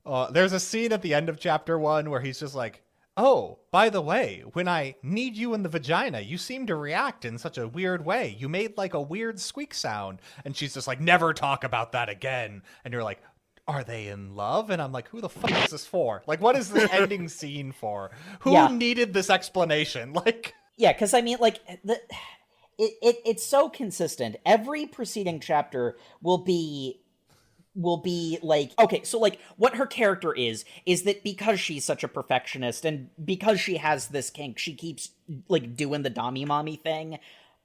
[SPEAKER 3] There's a scene at the end of Chapter 1 where he's just like, oh, by the way, when I kneed you in the vagina, you seem to react in such a weird way. You made like a weird squeak sound. And she's just like, never talk about that again. And you're like, are they in love? And I'm like, who the fuck is this for? Like, what is the ending scene for? Who needed this explanation? Like,
[SPEAKER 4] yeah, because I mean, like, it's so consistent. Every preceding chapter will be like, okay, so like what her character is that because she's such a perfectionist and because she has this kink, she keeps like doing the Dami mommy thing,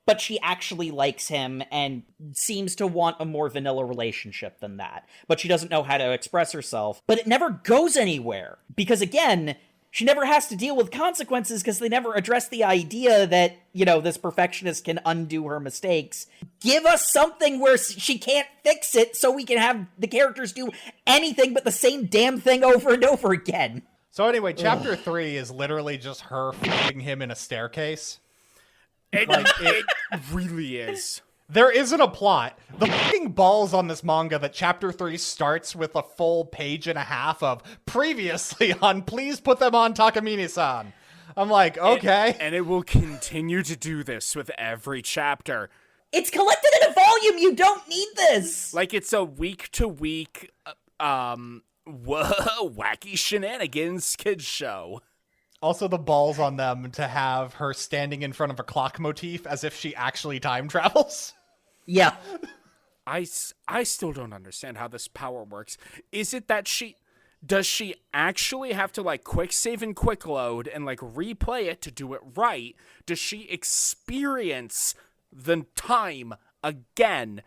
[SPEAKER 4] but she actually likes him and seems to want a more vanilla relationship than that. But she doesn't know how to express herself. But it never goes anywhere because, again, she never has to deal with consequences because they never address the idea that, this perfectionist can undo her mistakes. Give us something where she can't fix it so we can have the characters do anything but the same damn thing over and over again.
[SPEAKER 3] So anyway, chapter 3 is literally just her fighting him in a staircase.
[SPEAKER 1] It really is.
[SPEAKER 3] There isn't a plot. The fucking balls on this manga that chapter 3 starts with a full page and a half of previously on Please Put Them on Takamine-san. I'm like, okay.
[SPEAKER 1] And it will continue to do this with every chapter.
[SPEAKER 4] It's collected in a volume. You don't need this.
[SPEAKER 1] Like it's a week-to-week, wacky shenanigans kids show.
[SPEAKER 3] Also, the balls on them to have her standing in front of a clock motif as if she actually time travels.
[SPEAKER 4] Yeah.
[SPEAKER 1] I still don't understand how this power works. Is it that does she actually have to like quick save and quick load and like replay it to do it right? Does she experience the time again?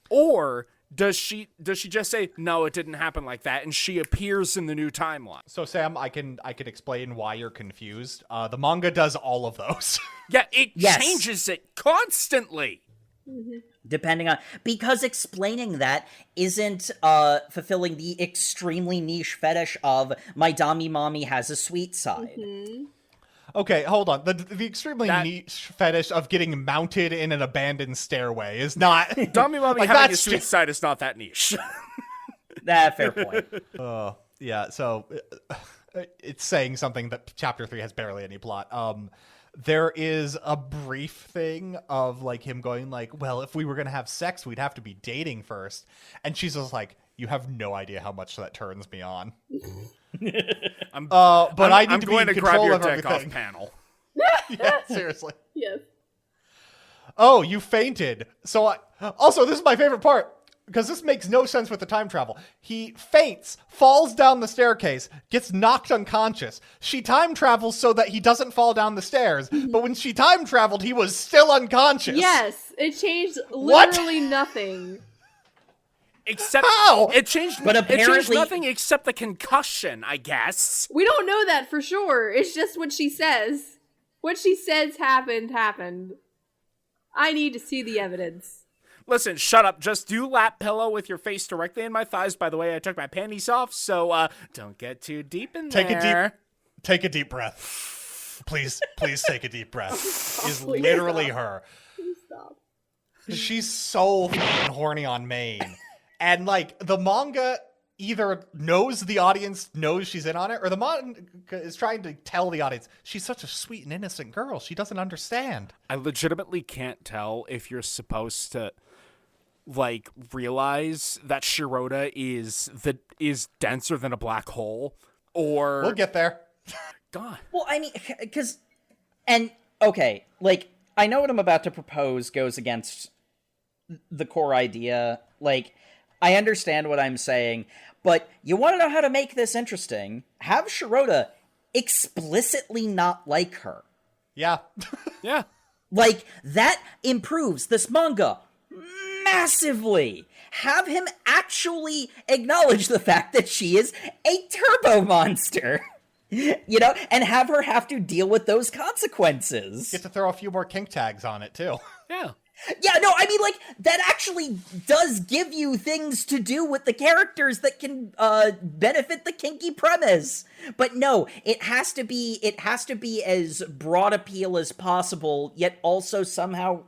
[SPEAKER 1] Or does she just say, no, it didn't happen like that, and she appears in the new timeline?
[SPEAKER 3] So, Sam, I can explain why you're confused. The manga does all of those.
[SPEAKER 1] Yeah, it changes it constantly.
[SPEAKER 2] Mm-hmm.
[SPEAKER 4] Depending on... Because explaining that isn't fulfilling the extremely niche fetish of my Dami Mommy has a sweet side.
[SPEAKER 2] Mm-hmm.
[SPEAKER 3] Okay, hold on. The extremely niche fetish of getting mounted in an abandoned stairway is not...
[SPEAKER 1] Dami Mommy having a sweet side is not that niche.
[SPEAKER 4] Fair point.
[SPEAKER 3] Yeah, so it's saying something that chapter 3 has barely any plot. There is a brief thing of like him going like, well, if we were going to have sex, we'd have to be dating first. And she's just like, you have no idea how much that turns me on. I need to be in control of everything.
[SPEAKER 1] Off panel.
[SPEAKER 3] Yeah, seriously.
[SPEAKER 2] Yes.
[SPEAKER 3] Oh, you fainted. Also, this is my favorite part, because this makes no sense with the time travel. He faints, falls down the staircase, gets knocked unconscious. She time travels so that he doesn't fall down the stairs, but when she time traveled, he was still unconscious.
[SPEAKER 2] Yes, it changed literally nothing.
[SPEAKER 1] Except
[SPEAKER 3] How?
[SPEAKER 1] It changed nothing except the concussion, I guess.
[SPEAKER 2] We don't know that for sure. It's just what she says. What she says happened. I need to see the evidence.
[SPEAKER 1] Listen, shut up. Just do lap pillow with your face directly in my thighs. By the way, I took my panties off, so don't get too deep in there.
[SPEAKER 3] Take a deep breath. Please take a deep breath. Is
[SPEAKER 2] Please
[SPEAKER 3] literally
[SPEAKER 2] stop.
[SPEAKER 3] her.
[SPEAKER 2] Please stop.
[SPEAKER 3] She's so fucking horny on Maine. And, like, the manga either knows the audience knows she's in on it, or the manga is trying to tell the audience, she's such a sweet and innocent girl. She doesn't understand.
[SPEAKER 1] I legitimately can't tell if you're supposed to, like, realize that Shirota is denser than a black hole, or...
[SPEAKER 3] We'll get there.
[SPEAKER 1] God.
[SPEAKER 4] Well, I mean, because... And, okay, like, I know what I'm about to propose goes against the core idea. Like, I understand what I'm saying, but you want to know how to make this interesting? Have Shirota explicitly not like her.
[SPEAKER 3] Yeah.
[SPEAKER 1] Yeah.
[SPEAKER 4] Like, that improves this manga massively. Have him actually acknowledge the fact that she is a turbo monster. And have her have to deal with those consequences.
[SPEAKER 3] Get to throw a few more kink tags on it, too.
[SPEAKER 1] Yeah.
[SPEAKER 4] Yeah, no, I mean, like, that actually does give you things to do with the characters that can benefit the kinky premise. But no, it has to be as broad appeal as possible, yet also somehow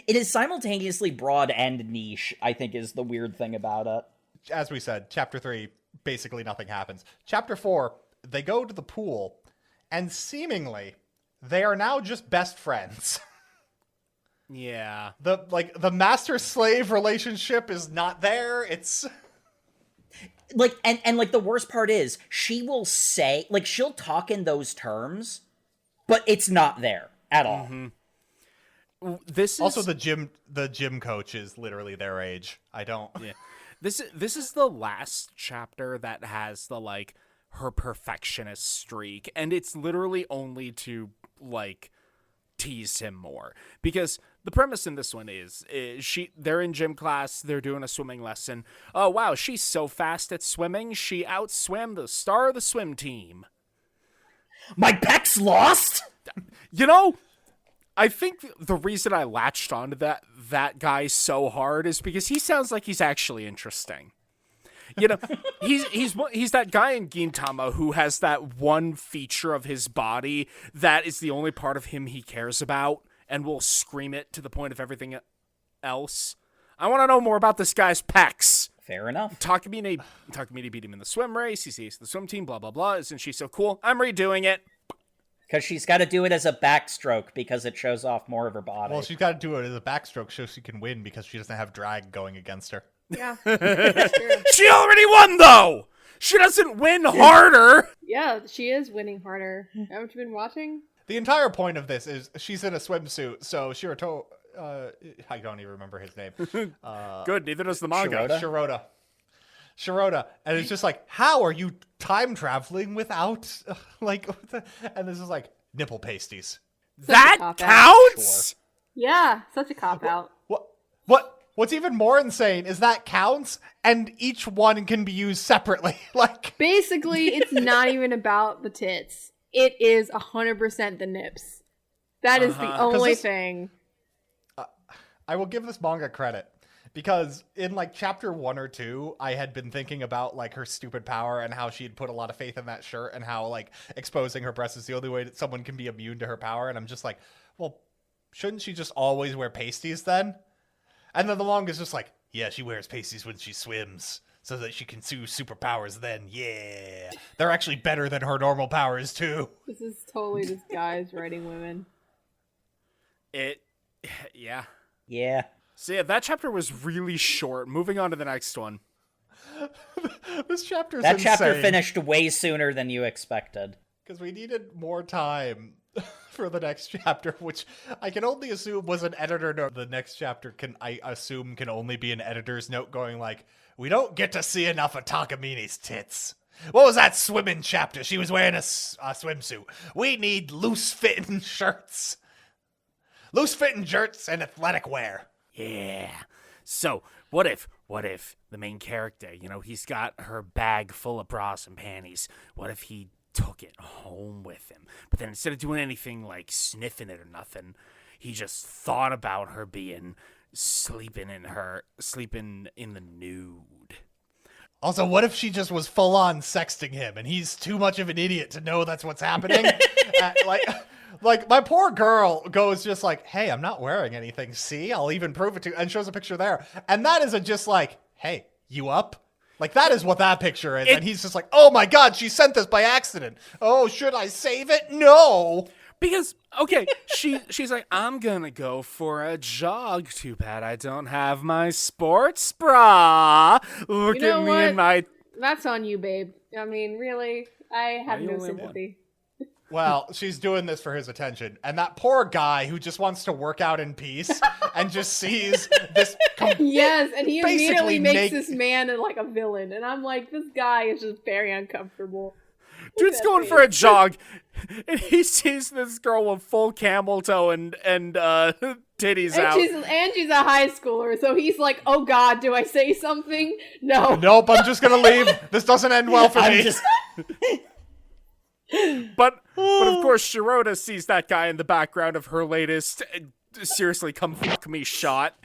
[SPEAKER 4] it is simultaneously broad and niche, I think is the weird thing about it.
[SPEAKER 3] As we said, chapter 3, basically nothing happens. Chapter 4, they go to the pool, and seemingly, they are now just best friends.
[SPEAKER 1] Yeah.
[SPEAKER 3] The master-slave relationship is not there. It's...
[SPEAKER 4] Like, and like, the worst part is, she will say, like, she'll talk in those terms, but it's not there at all.
[SPEAKER 1] Mm-hmm. This is...
[SPEAKER 3] Also, the gym coach is literally their age. I don't...
[SPEAKER 1] Yeah. This is the last chapter that has the, like, her perfectionist streak, and it's literally only to, like, tease him more, because the premise in this one is they're in gym class, they're doing a swimming lesson. Oh wow, she's so fast at swimming, she outswam the star of the swim team.
[SPEAKER 4] My pecs lost?
[SPEAKER 1] You know, I think the reason I latched onto that guy so hard is because he sounds like he's actually interesting. You know, he's that guy in Gintama who has that one feature of his body that is the only part of him he cares about and will scream it to the point of everything else. I want to know more about this guy's pecs.
[SPEAKER 4] Fair enough.
[SPEAKER 1] Takamine beat him in the swim race. He's the ace of the swim team, blah, blah, blah. Isn't she so cool? I'm redoing it.
[SPEAKER 4] Because she's got to do it as a backstroke because it shows off more of her body.
[SPEAKER 3] Well, she's got to do it as a backstroke so she can win because she doesn't have drag going against her.
[SPEAKER 2] Yeah. That's true.
[SPEAKER 1] She already won, though! She doesn't win harder!
[SPEAKER 2] Yeah, she is winning harder. Haven't you been watching?
[SPEAKER 3] The entire point of this is she's in a swimsuit, so Shirato... I don't even remember his name.
[SPEAKER 1] Good, neither does the manga.
[SPEAKER 3] Shirota. And it's just like, how are you time traveling without, like, and this is like, nipple pasties.
[SPEAKER 1] That counts?
[SPEAKER 4] Sure.
[SPEAKER 2] Yeah, such a cop-out.
[SPEAKER 3] What's even more insane is that counts, and each one can be used separately. Like,
[SPEAKER 2] basically, it's not even about the tits. It is 100% the nips. That is the only thing.
[SPEAKER 3] I will give this manga credit. Because in, like, chapter 1 or 2, I had been thinking about, like, her stupid power and how she'd put a lot of faith in that shirt and how, like, exposing her breasts is the only way that someone can be immune to her power. And I'm just like, well, shouldn't she just always wear pasties then? And then the manga's just like, yeah, she wears pasties when she swims so that she can use superpowers then. Yeah. They're actually better than her normal powers, too.
[SPEAKER 2] This is totally just guys writing women.
[SPEAKER 1] Yeah.
[SPEAKER 4] Yeah.
[SPEAKER 1] So yeah, that chapter was really short. Moving on to the next one.
[SPEAKER 3] This chapter's
[SPEAKER 4] That
[SPEAKER 3] insane.
[SPEAKER 4] chapter finished way sooner than you expected.
[SPEAKER 3] Because we needed more time for the next chapter, which I can only assume was an editor note. The next chapter I assume can only be an editor's note going like, we don't get to see enough of Takamine's tits. What was that swimming chapter? She was wearing a swimsuit. We need loose-fitting shirts. Loose-fitting shirts and athletic wear.
[SPEAKER 1] Yeah. So, what if the main character, he's got her bag full of bras and panties. What if he took it home with him? But then instead of doing anything like sniffing it or nothing, he just thought about her sleeping in the nude.
[SPEAKER 3] Also, what if she just was full-on sexting him and he's too much of an idiot to know that's what's happening? Like, my poor girl goes just like, hey, I'm not wearing anything. See, I'll even prove it to you. And shows a picture there. And that isn't just like, hey, you up? Like, that is what that picture is. And he's just like, oh my God, she sent this by accident. Oh, should I save it? No.
[SPEAKER 1] Because, okay, she's like, I'm gonna go for a jog. Too bad I don't have my sports bra. Look at me in my...
[SPEAKER 2] That's on you, babe. I mean, really? I have no sympathy.
[SPEAKER 3] Well, she's doing this for his attention. And that poor guy who just wants to work out in peace and just sees this...
[SPEAKER 2] Yes, and he immediately makes this man like a villain. And I'm like, this guy is just very uncomfortable.
[SPEAKER 1] Dude's going for a jog, and he sees this girl with full camel toe and titties out.
[SPEAKER 2] And she's a high schooler, so he's like, oh God, do I say something? No.
[SPEAKER 3] Nope, I'm just gonna leave. This doesn't end well for me.
[SPEAKER 1] But of course, Shirota sees that guy in the background of her latest seriously come fuck me shot.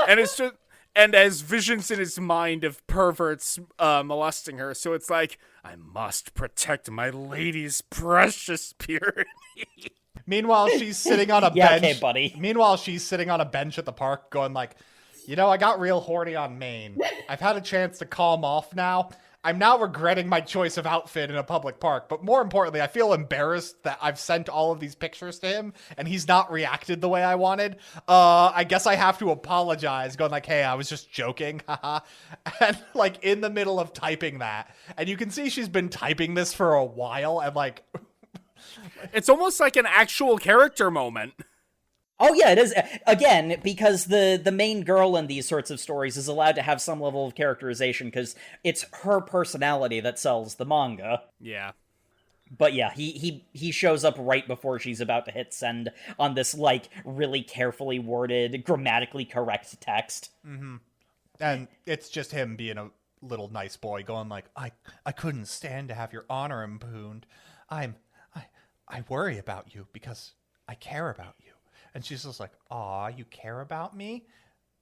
[SPEAKER 1] And it's just... And has visions in his mind of perverts molesting her, so it's like, I must protect my lady's precious purity.
[SPEAKER 3] Meanwhile, she's sitting on a bench.
[SPEAKER 4] Okay, buddy.
[SPEAKER 3] Meanwhile, she's sitting on a bench at the park going like, I got real horny on Maine. I've had a chance to calm off now. I'm now regretting my choice of outfit in a public park. But more importantly, I feel embarrassed that I've sent all of these pictures to him and he's not reacted the way I wanted. I guess I have to apologize, going like, hey, I was just joking. Haha. And like in the middle of typing that. And you can see she's been typing this for a while and like...
[SPEAKER 1] It's almost like an actual character moment.
[SPEAKER 4] Oh yeah, it is. Again, because the main girl in these sorts of stories is allowed to have some level of characterization because it's her personality that sells the manga.
[SPEAKER 1] Yeah.
[SPEAKER 4] But yeah, he shows up right before she's about to hit send on this, like, really carefully worded, grammatically correct text.
[SPEAKER 3] Mm-hmm. And it's just him being a little nice boy going like, I couldn't stand to have your honor impugned. I'm I worry about you because I care about you. And she's just like, aw, you care about me?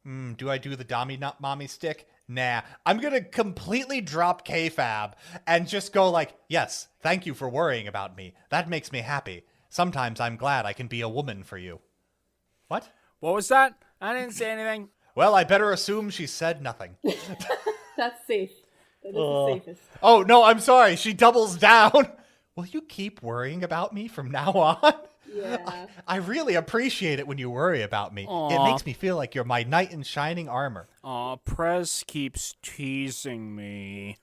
[SPEAKER 3] Do I do the Dami not mommy stick? Nah. I'm going to completely drop kayfabe and just go like, yes, thank you for worrying about me. That makes me happy. Sometimes I'm glad I can be a woman for you. What?
[SPEAKER 1] What was that? I didn't say anything.
[SPEAKER 3] Well, I better assume she said nothing.
[SPEAKER 2] That's safe. That is the safest.
[SPEAKER 3] Oh, no, I'm sorry. She doubles down. Will you keep worrying about me from now on?
[SPEAKER 2] Yeah.
[SPEAKER 3] I really appreciate it when you worry about me.
[SPEAKER 1] Aw.
[SPEAKER 3] It makes me feel like you're my knight in shining armor.
[SPEAKER 1] Aw, Prez keeps teasing me.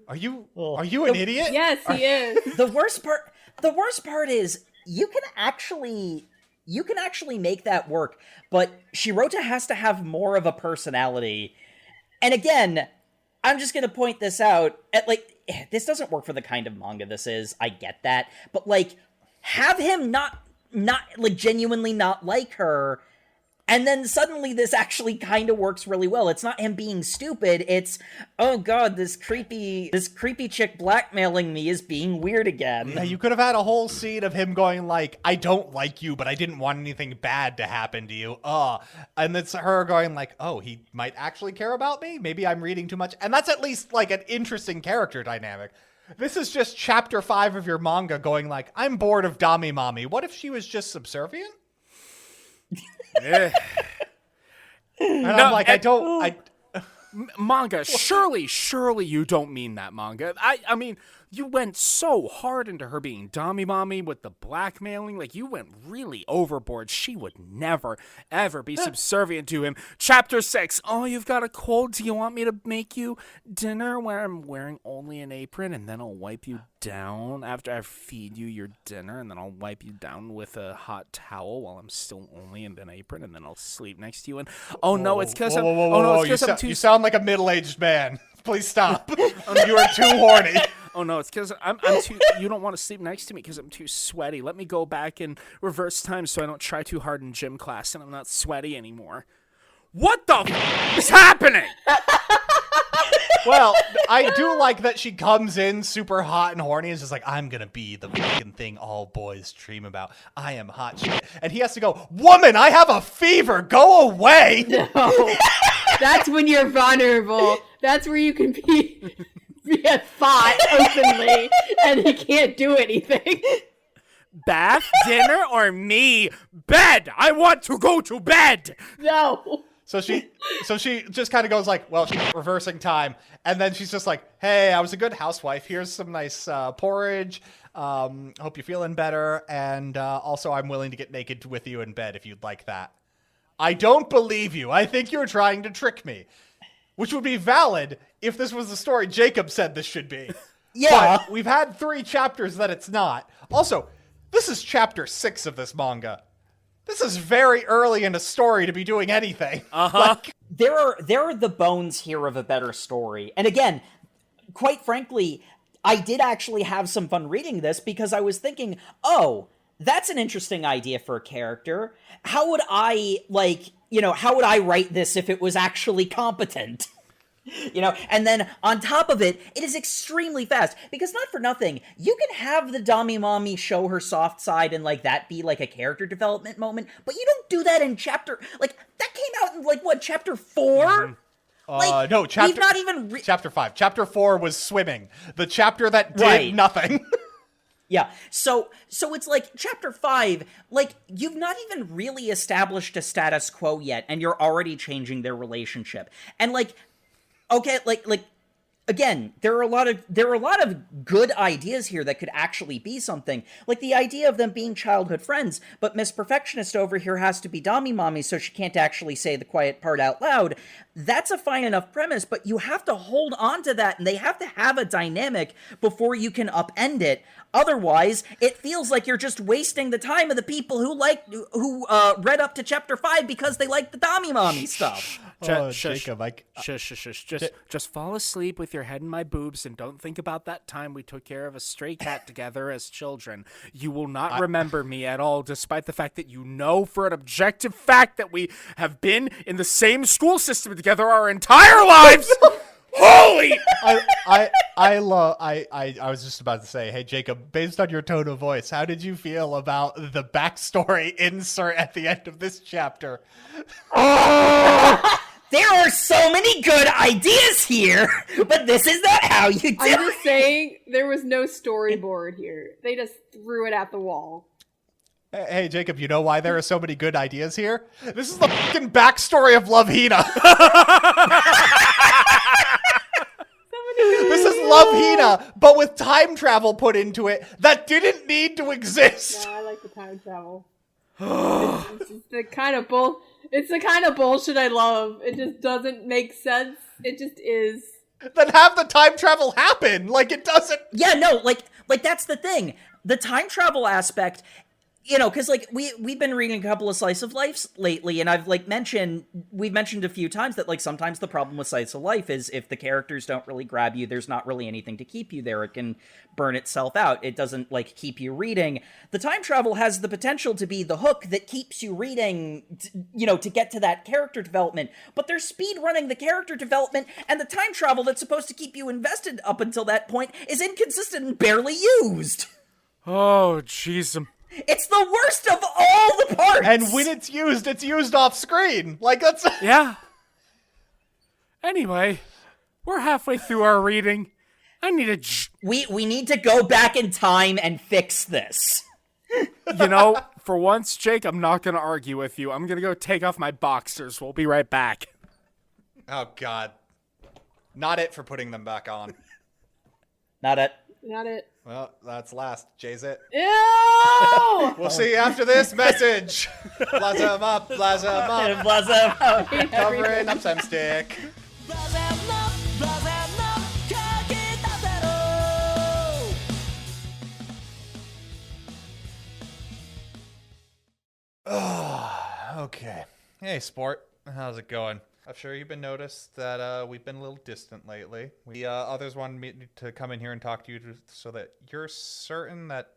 [SPEAKER 3] Are you an idiot?
[SPEAKER 2] Yes, he is.
[SPEAKER 4] The worst part is you can actually make that work, but Shirota has to have more of a personality. And again, I'm just gonna point this out. This doesn't work for the kind of manga this is. I get that, but have him not genuinely not like her, and then suddenly this actually kind of works really well. It's not him being stupid. It's, oh god, this creepy chick blackmailing me is being weird again.
[SPEAKER 3] Yeah, you could have had a whole scene of him going like, I don't like you, but I didn't want anything bad to happen to you. And it's her going like, oh, he might actually care about me? Maybe I'm reading too much. And that's at least like an interesting character dynamic. This is just chapter 5 of your manga going like, I'm bored of Dami Mommy. What if she was just subservient?
[SPEAKER 1] Eh.
[SPEAKER 3] And I'm like,
[SPEAKER 1] Manga, surely you don't mean that, manga. I mean, you went so hard into her being Dami Mommy with the blackmailing. Like, you went really overboard. She would never, ever be subservient to him. Chapter 6. Oh, you've got a cold. Do you want me to make you dinner where I'm wearing only an apron, and then I'll wipe you down after I feed you your dinner, and then I'll wipe you down with a hot towel while I'm still only in an apron, and then I'll sleep next to you. And oh no, it's because I'm too.
[SPEAKER 3] You sound like a middle-aged man. Please stop. You are too horny.
[SPEAKER 1] Oh no, it's because I'm too. You don't want to sleep next to me because I'm too sweaty. Let me go back in reverse time so I don't try too hard in gym class and I'm not sweaty anymore. What the is happening?
[SPEAKER 3] Well, I do like that she comes in super hot and horny and is just like, I'm gonna be the fucking thing all boys dream about. I am hot shit. And he has to go, woman, I have a fever. Go away.
[SPEAKER 2] No. That's when you're vulnerable. That's where you can be a thought openly, and he can't do anything.
[SPEAKER 1] Bath, dinner, or me? Bed! I want to go to bed!
[SPEAKER 2] No.
[SPEAKER 3] So she just kind of goes like, well, she's reversing time. And then she's just like, hey, I was a good housewife. Here's some nice porridge. Hope you're feeling better. And also, I'm willing to get naked with you in bed if you'd like that. I don't believe you. I think you're trying to trick me. Which would be valid if this was the story Jacob said this should be.
[SPEAKER 4] Yeah.
[SPEAKER 3] But we've had 3 chapters that it's not. Also, this is chapter 6 of this manga. This is very early in a story to be doing anything.
[SPEAKER 1] Uh-huh.
[SPEAKER 4] There are the bones here of a better story. And again, quite frankly, I did actually have some fun reading this because I was thinking, oh, that's an interesting idea for a character. How would I write this if it was actually competent? And then on top of it, it is extremely fast. Because not for nothing, you can have the Dami Mommy show her soft side and, that be, a character development moment, but you don't do that in chapter... that came out in, chapter 4?
[SPEAKER 3] Mm-hmm. No, chapter...
[SPEAKER 4] We've not even...
[SPEAKER 3] Chapter 5. Chapter 4 was swimming. The chapter that did nothing.
[SPEAKER 4] Yeah, so it's chapter 5, you've not even really established a status quo yet, and you're already changing their relationship. And, okay, again, there are a lot of good ideas here that could actually be something. The idea of them being childhood friends, but Miss Perfectionist over here has to be Dami Mommy so she can't actually say the quiet part out loud. That's a fine enough premise, but you have to hold on to that, and they have to have a dynamic before you can upend it. Otherwise, it feels like you're just wasting the time of the people who read up to chapter 5 because they like the Dami Mommy stuff.
[SPEAKER 3] Jacob,
[SPEAKER 1] Just fall asleep with your head in my boobs and don't think about that time we took care of a stray cat together as children. You will not remember me at all, despite the fact that you know for an objective fact that we have been in the same school system together our entire lives. Holy
[SPEAKER 3] I was just about to say, hey Jacob, based on your tone of voice, how did you feel about the backstory insert at the end of this chapter?
[SPEAKER 4] There are so many good ideas here, but this is not how you do it.
[SPEAKER 2] I'm just saying, there was no storyboard here. They just threw it at the wall.
[SPEAKER 3] Hey Jacob, you know why there are so many good ideas here? This is the fucking backstory of Love Hina. This is Love Hina, but with time travel put into it that didn't need to exist.
[SPEAKER 2] No, I like the time travel. It's the kind of bullshit I love. It just doesn't make sense. It just is.
[SPEAKER 3] Then have the time travel happen. Like, it doesn't.
[SPEAKER 4] Yeah, no, like that's the thing. The time travel aspect, because like we've been reading a couple of slice of life lately, and we've mentioned a few times that like sometimes the problem with slice of life is if the characters don't really grab you, there's not really anything to keep you there. It can burn itself out. It doesn't like keep you reading. The time travel has the potential to be the hook that keeps you reading, to get to that character development. But they're speed running the character development, and the time travel that's supposed to keep you invested up until that point is inconsistent and barely used.
[SPEAKER 1] Oh, jeez.
[SPEAKER 4] It's the worst of all the parts!
[SPEAKER 3] And when it's used off screen. Like, that's...
[SPEAKER 1] Yeah. Anyway, we're halfway through our reading. I need a...
[SPEAKER 4] We need to go back in time and fix this.
[SPEAKER 1] For once, Jake, I'm not going to argue with you. I'm going to go take off my boxers. We'll be right back.
[SPEAKER 3] Oh, God. Not it for putting them back on.
[SPEAKER 4] Not it.
[SPEAKER 2] Not it.
[SPEAKER 3] Well, that's last. Jay's it.
[SPEAKER 2] Ew!
[SPEAKER 3] We'll see you after this message. Blossom up, blossom up.
[SPEAKER 4] Blossom up.
[SPEAKER 3] Covering up some stick. Okay. Hey, sport. How's it going? I'm sure you've been noticed that we've been a little distant lately. Others wanted me to come in here and talk to you so that you're certain that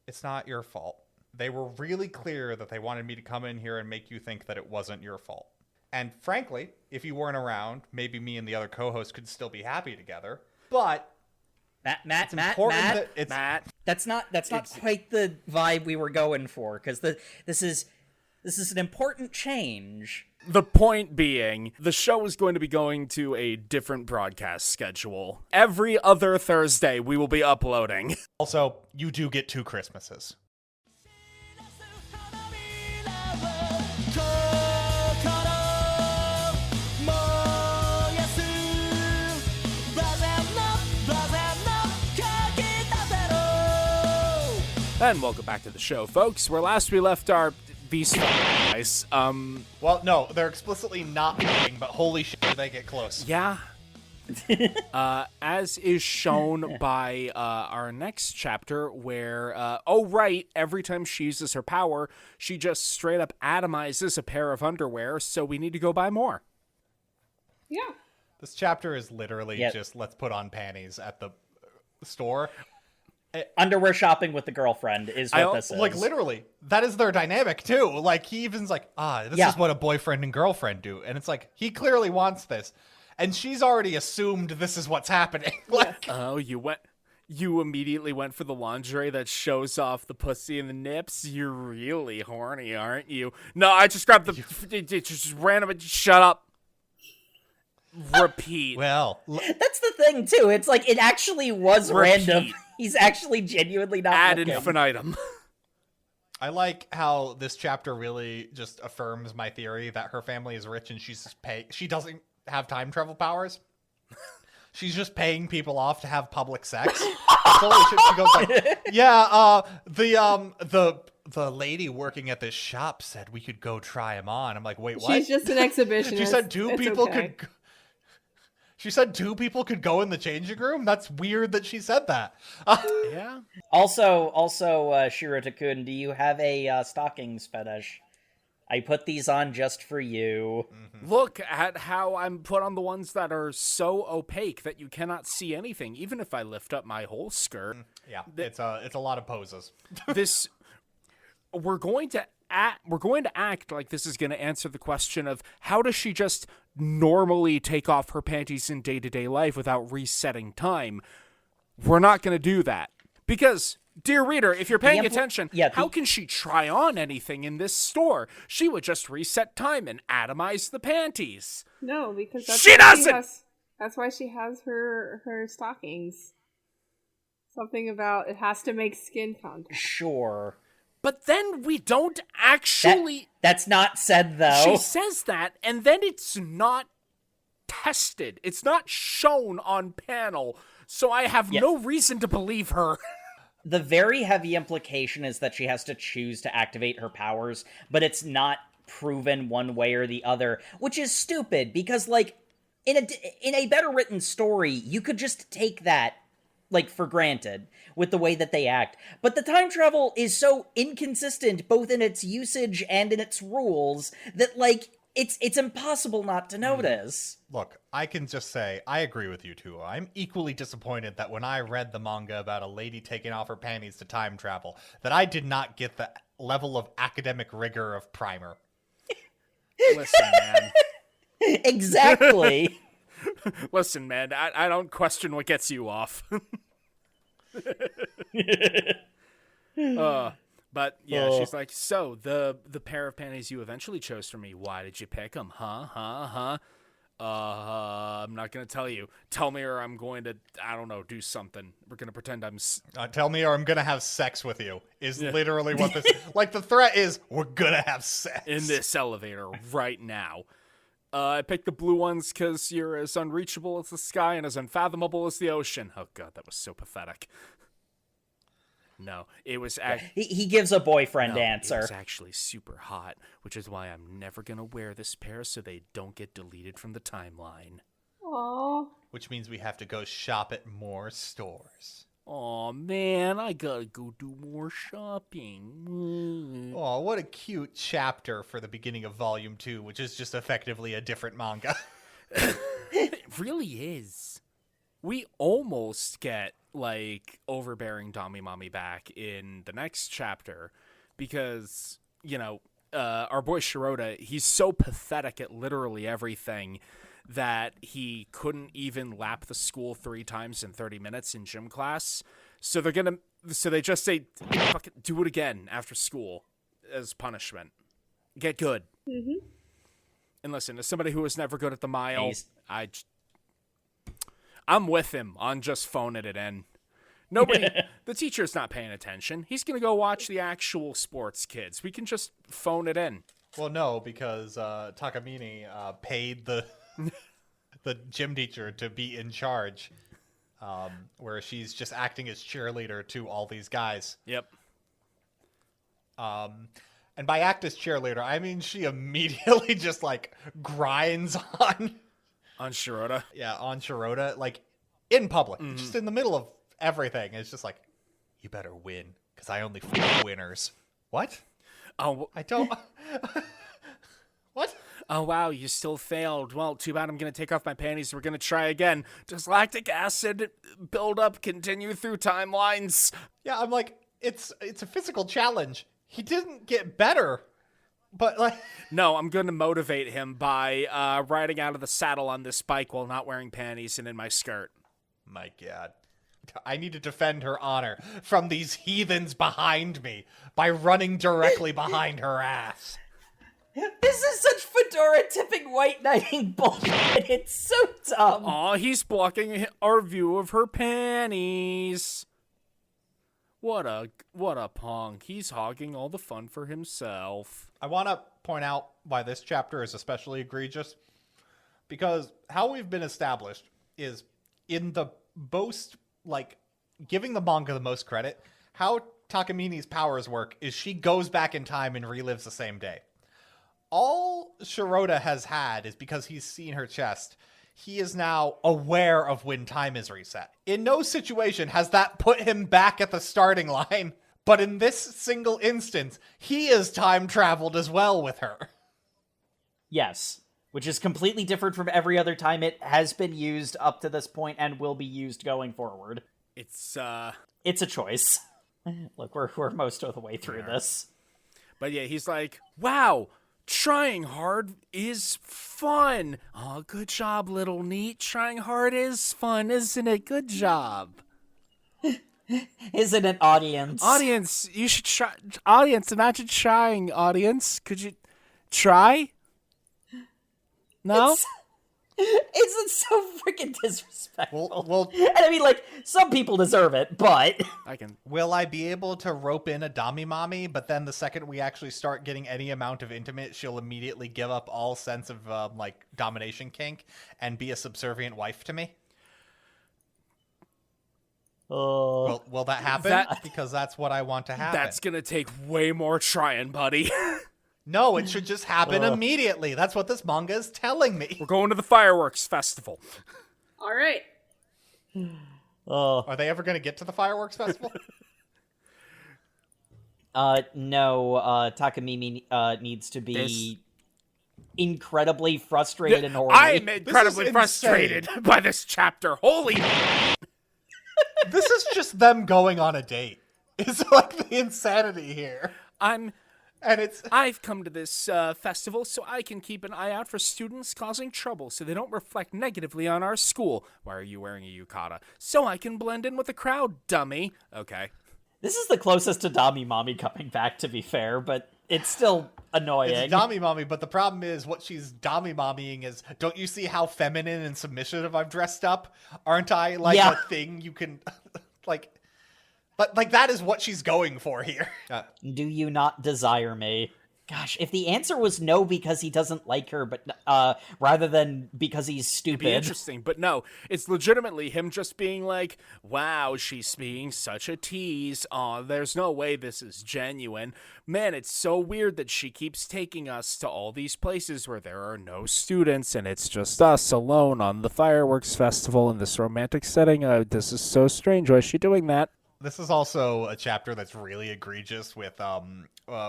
[SPEAKER 3] it's not your fault. They were really clear that they wanted me to come in here and make you think that it wasn't your fault. And frankly, if you weren't around, maybe me and the other co-hosts could still be happy together. But
[SPEAKER 4] Matt. That's not quite the vibe we were going for, because this is an important change.
[SPEAKER 1] The point being, the show is going to be going to a different broadcast schedule. Every other Thursday, we will be uploading.
[SPEAKER 3] Also, you do get 2 Christmases.
[SPEAKER 1] And welcome back to the show, folks, where last we left our beast guys.
[SPEAKER 3] Well, no, they're explicitly not fighting, but holy shit, do they get close.
[SPEAKER 1] Yeah. As is shown by our next chapter, where, every time she uses her power, she just straight up atomizes a pair of underwear, so we need to go buy more.
[SPEAKER 2] Yeah.
[SPEAKER 3] This chapter is literally just let's put on panties at the store.
[SPEAKER 4] Underwear shopping with the girlfriend is what this is.
[SPEAKER 3] Like, literally, that is their dynamic, too. Like, he even's like, this is what a boyfriend and girlfriend do. And it's like, he clearly wants this. And she's already assumed this is what's happening. Like,
[SPEAKER 1] you immediately went for the lingerie that shows off the pussy and the nips? You're really horny, aren't you? No, I just grabbed just random, shut up. Repeat.
[SPEAKER 3] Well,
[SPEAKER 4] that's the thing, too. It's like, it actually was random. He's actually genuinely not
[SPEAKER 1] ad
[SPEAKER 4] looking.
[SPEAKER 1] infinitum.
[SPEAKER 3] I like how this chapter really just affirms my theory that her family is rich and she doesn't have time travel powers. She's just paying people off to have public sex. Holy shit, she goes like, the lady working at this shop said we could go try him on. I'm like, wait, what?
[SPEAKER 2] She's just an exhibitionist.
[SPEAKER 3] She said She said 2 people could go in the changing room? That's weird that she said that.
[SPEAKER 1] Yeah.
[SPEAKER 4] Also, Shirota-kun, do you have a stockings fetish? I put these on just for you.
[SPEAKER 1] Mm-hmm. Look at how I'm put on the ones that are so opaque that you cannot see anything, even if I lift up my whole skirt.
[SPEAKER 3] Yeah, it's a lot of poses.
[SPEAKER 1] We're going to act like this is going to answer the question of how does she just normally take off her panties in day-to-day life without resetting time. We're not going to do that. Because, dear reader, if you're paying attention, how can she try on anything in this store? She would just reset time and atomize the panties.
[SPEAKER 2] No, because that's why she has her stockings. Something about it has to make skin contact.
[SPEAKER 4] Sure.
[SPEAKER 1] But then we don't actually...
[SPEAKER 4] That's not said, though.
[SPEAKER 1] She says that, and then it's not tested. It's not shown on panel, so I have no reason to believe her.
[SPEAKER 4] The very heavy implication is that she has to choose to activate her powers, but it's not proven one way or the other, which is stupid, because, like, in a better written story, you could just take that, like, for granted with the way that they act. But the time travel is so inconsistent, both in its usage and in its rules, that, like, it's impossible not to notice.
[SPEAKER 3] Look, I can just say, I agree with you two. I'm equally disappointed that when I read the manga about a lady taking off her panties to time travel, that I did not get the level of academic rigor of Primer.
[SPEAKER 1] Listen, man.
[SPEAKER 4] Exactly.
[SPEAKER 1] Listen, man, I don't question what gets you off. But yeah, she's like, so the pair of panties you eventually chose for me, why did you pick them? I'm not gonna tell you. Tell me, or I'm going to, I don't know, do something. We're gonna pretend I'm.
[SPEAKER 3] Tell me, or I'm gonna have sex with you. Is literally what this. Like the threat is, we're gonna have sex
[SPEAKER 1] in this elevator right now. I picked the blue ones because you're as unreachable as the sky and as unfathomable as the ocean. Oh god, that was so pathetic. No, it was...
[SPEAKER 4] He gives a boyfriend answer.
[SPEAKER 1] It was actually super hot, which is why I'm never going to wear this pair so they don't get deleted from the timeline.
[SPEAKER 2] Aww.
[SPEAKER 3] Which means we have to go shop at more stores.
[SPEAKER 1] Aw, man, I gotta go do more shopping.
[SPEAKER 3] Oh, what a cute chapter for the beginning of Volume 2, which is just effectively a different manga.
[SPEAKER 1] It really is. We almost get... like, overbearing Dami Mommy back in the next chapter because, you know, our boy Shirota, he's so pathetic at literally everything that he couldn't even lap the school 3 times in 30 minutes in gym class. So they just say, fuck it, do it again after school as punishment. Get good.
[SPEAKER 2] Mm-hmm.
[SPEAKER 1] And listen, as somebody who was never good at the mile, I'm with him on just phoning it in. Nobody, the teacher's not paying attention. He's going to go watch the actual sports kids. We can just phone it in.
[SPEAKER 3] Well, no, because Takamine paid the gym teacher to be in charge, where she's just acting as cheerleader to all these guys.
[SPEAKER 1] Yep.
[SPEAKER 3] And by act as cheerleader, I mean she immediately just, like, grinds on
[SPEAKER 1] Shirota.
[SPEAKER 3] Yeah, on Shirota, like, in public, just in the middle of everything. It's just like, you better win, because I only fight winners. What?
[SPEAKER 1] Oh,
[SPEAKER 3] I don't... What?
[SPEAKER 1] Oh, wow, you still failed. Well, too bad I'm going to take off my panties. We're going to try again. Does lactic acid build up continue through timelines?
[SPEAKER 3] Yeah, I'm like, it's a physical challenge. He didn't get better. But, like...
[SPEAKER 1] No, I'm going to motivate him by riding out of the saddle on this bike while not wearing panties and in my skirt.
[SPEAKER 3] My God. I need to defend her honor from these heathens behind me by running directly behind her ass.
[SPEAKER 4] This is such fedora tipping white knighting bullshit. It's so dumb.
[SPEAKER 1] Aw, he's blocking our view of her panties. What a punk. He's hogging all the fun for himself.
[SPEAKER 3] I want to point out why this chapter is especially egregious, because how we've been established is in the most, like, giving the manga the most credit, how Takamine's powers work is she goes back in time and relives the same day. All Shirota has had is because he's seen her chest. He is now aware of when time is reset. In no situation has that put him back at the starting line, but in this single instance, he has time traveled as well with her.
[SPEAKER 4] Yes, which is completely different from every other time it has been used up to this point and will be used going forward.
[SPEAKER 1] It's a
[SPEAKER 4] choice. Look, we're most of the way through this.
[SPEAKER 1] But yeah, he's like, wow, trying hard is fun. Oh, good job, little neat. Trying hard is fun, isn't it? Good job.
[SPEAKER 4] Isn't it, audience?
[SPEAKER 1] Audience, you should try. Audience, imagine trying, audience. Could you try? No?
[SPEAKER 4] It's so freaking disrespectful.
[SPEAKER 3] Well,
[SPEAKER 4] and I mean, like, some people deserve it, but...
[SPEAKER 1] I can.
[SPEAKER 3] will I be able to rope in a Dami Mommy, but then the second we actually start getting any amount of intimate, she'll immediately give up all sense of, like, domination kink and be a subservient wife to me? Will that happen? Because that's what I want to happen.
[SPEAKER 1] That's gonna take way more trying, buddy.
[SPEAKER 3] No, it should just happen immediately. That's what this manga is telling me.
[SPEAKER 1] We're going to the fireworks festival.
[SPEAKER 2] All right.
[SPEAKER 3] Are they ever going to get to the fireworks festival?
[SPEAKER 4] No, Takamine needs to be incredibly frustrated and horny.
[SPEAKER 1] I am incredibly frustrated by this chapter. Holy...
[SPEAKER 3] This is just them going on a date. It's like the insanity here. I've
[SPEAKER 1] come to this festival so I can keep an eye out for students causing trouble so they don't reflect negatively on our school. Why are you wearing a yukata? So I can blend in with the crowd, dummy. Okay.
[SPEAKER 4] This is the closest to Dami Mommy coming back, to be fair, but it's still annoying.
[SPEAKER 3] It's Dami Mommy, but the problem is what she's Dami Mommying is, don't you see how feminine and submissive I've dressed up? Aren't I like a thing you can, like... But, like, that is what she's going for here.
[SPEAKER 4] Do you not desire me? Gosh, if the answer was no because he doesn't like her, but rather than because he's stupid.
[SPEAKER 1] It'd be interesting, but no. It's legitimately him just being like, wow, she's being such a tease. Aw, there's no way this is genuine. Man, it's so weird that she keeps taking us to all these places where there are no students, and it's just us alone on the fireworks festival in this romantic setting. This is so strange. Why is she doing that?
[SPEAKER 3] This is also a chapter that's really egregious with,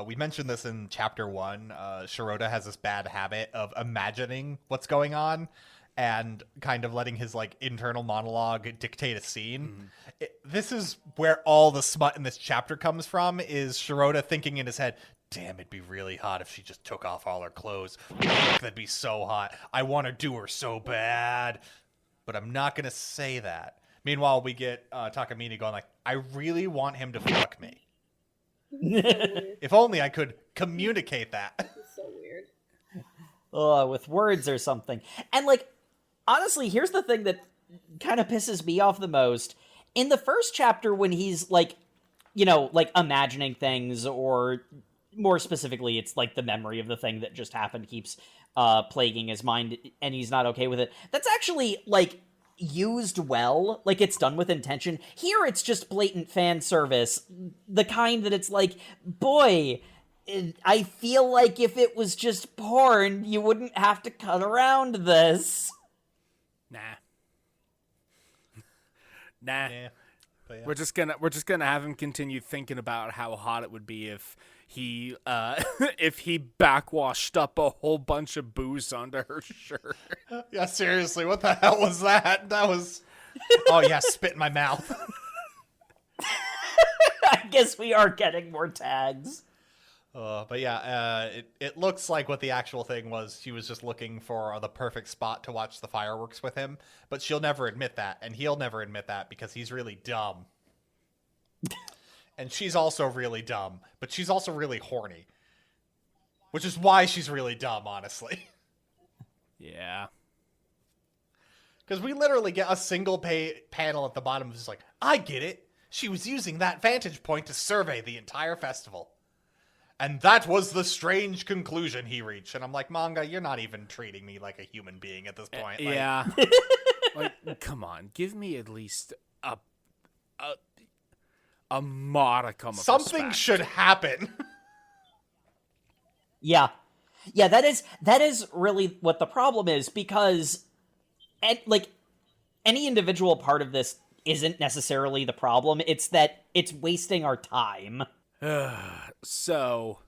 [SPEAKER 3] we mentioned this in chapter 1, Shirota has this bad habit of imagining what's going on and kind of letting his, like, internal monologue dictate a scene. This is where all the smut in this chapter comes from, is Shirota thinking in his head, damn, it'd be really hot if she just took off all her clothes. That'd be so hot. I want to do her so bad. But I'm not going to say that. Meanwhile, we get Takamine going like, I really want him to fuck me. If only I could communicate that.
[SPEAKER 2] It's so weird.
[SPEAKER 4] With words or something. And, like, honestly, here's the thing that kind of pisses me off the most. In the first chapter, when he's, like, you know, like, imagining things, or more specifically, it's, like, the memory of the thing that just happened keeps plaguing his mind, and he's not okay with it. That's actually, like... used well, like it's done with intention. Here it's just blatant fan service, the kind that it's like, boy, I feel like if it was just porn, you wouldn't have to cut around this.
[SPEAKER 1] Nah.
[SPEAKER 3] Yeah. But yeah.
[SPEAKER 1] We're just gonna have him continue thinking about how hot it would be if he if he backwashed up a whole bunch of booze onto her shirt.
[SPEAKER 3] Yeah, seriously, what the hell was that? That was... Oh yeah, spit in my mouth.
[SPEAKER 4] I guess we are getting more tags.
[SPEAKER 3] But yeah, it looks like what the actual thing was. She was just looking for the perfect spot to watch the fireworks with him, but she'll never admit that, and he'll never admit that because he's really dumb. And she's also really dumb, but she's also really horny. Which is why she's really dumb, honestly.
[SPEAKER 1] Yeah.
[SPEAKER 3] Because we literally get a single panel at the bottom just like, I get it. She was using that vantage point to survey the entire festival. And that was the strange conclusion he reached. And I'm like, manga, you're not even treating me like a human being at this point. Like,
[SPEAKER 1] yeah. Like, come on. Give me at least a modicum of
[SPEAKER 3] something
[SPEAKER 1] respect.
[SPEAKER 3] should happen.
[SPEAKER 4] Yeah. Yeah, that is really what the problem is, because like any individual part of this isn't necessarily the problem. It's that it's wasting our time.
[SPEAKER 1] So,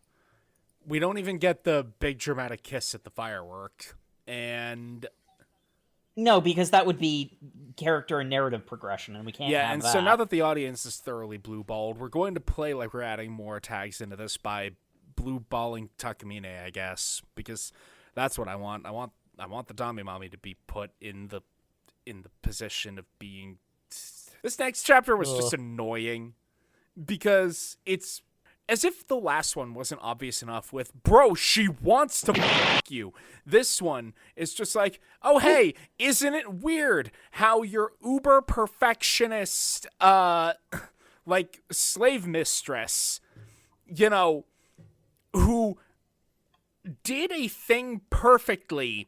[SPEAKER 1] we don't even get the big dramatic kiss at the firework, and...
[SPEAKER 4] No, because that would be character and narrative progression, and we can't have
[SPEAKER 1] and
[SPEAKER 4] that.
[SPEAKER 1] So now that the audience is thoroughly blue-balled, we're going to play like we're adding more tags into this by blue balling Takamine, I guess, because that's what I want. I want the Damimami to be put in the position of being. This next chapter was just annoying because it's as if the last one wasn't obvious enough with, bro, she wants to fuck you. This one is just like, oh, hey, isn't it weird how your uber perfectionist, like, slave mistress, you know, who did a thing perfectly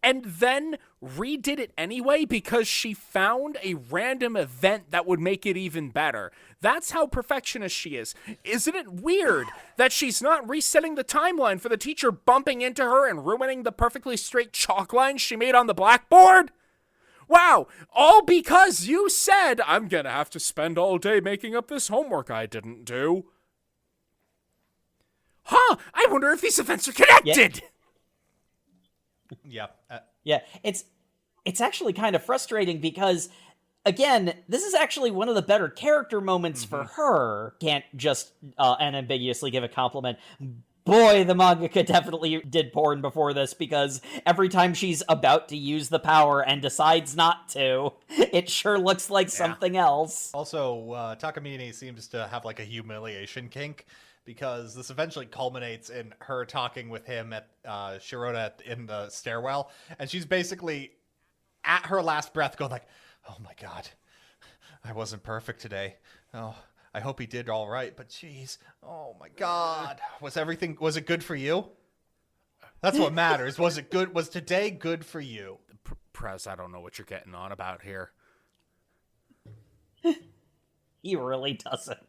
[SPEAKER 1] and then redid it anyway because she found a random event that would make it even better. That's how perfectionist she is. Isn't it weird that she's not resetting the timeline for the teacher bumping into her and ruining the perfectly straight chalk lines she made on the blackboard? Wow, all because you said, I'm gonna have to spend all day making up this homework I didn't do. Huh, I wonder if these events are connected!
[SPEAKER 3] Yeah.
[SPEAKER 4] Yeah, it's actually kind of frustrating because, again, this is actually one of the better character moments for her. Can't just unambiguously give a compliment. Boy, the mangaka definitely did porn before this, because every time she's about to use the power and decides not to, it sure looks like something else.
[SPEAKER 3] Also, Takamine seems to have like a humiliation kink, because this eventually culminates in her talking with him at Shirota in the stairwell, and she's basically at her last breath going like, oh my god, I wasn't perfect today. Oh, I hope he did all right, but geez, oh my god. Was it good for you? That's what matters. Was it good? Was today good for you?
[SPEAKER 1] Prez, I don't know what you're getting on about here.
[SPEAKER 4] He really doesn't.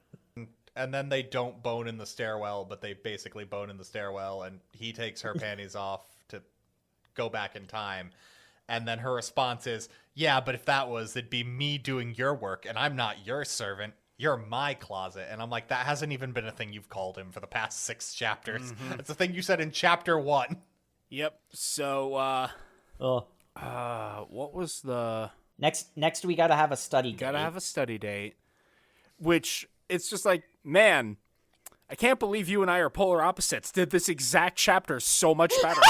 [SPEAKER 3] And then they don't bone in the stairwell, but they basically bone in the stairwell, and he takes her panties off to go back in time. And then her response is, yeah, but if that was, it'd be me doing your work, and I'm not your servant. You're my closet. And I'm like, that hasn't even been a thing you've called him for the past 6 chapters. It's a thing you said in chapter 1.
[SPEAKER 1] Yep. So, what was the...
[SPEAKER 4] Next we gotta have a study date.
[SPEAKER 1] Gotta have a study date. Which, it's just like, man, I can't believe you and I are polar opposites. Did this exact chapter so much better.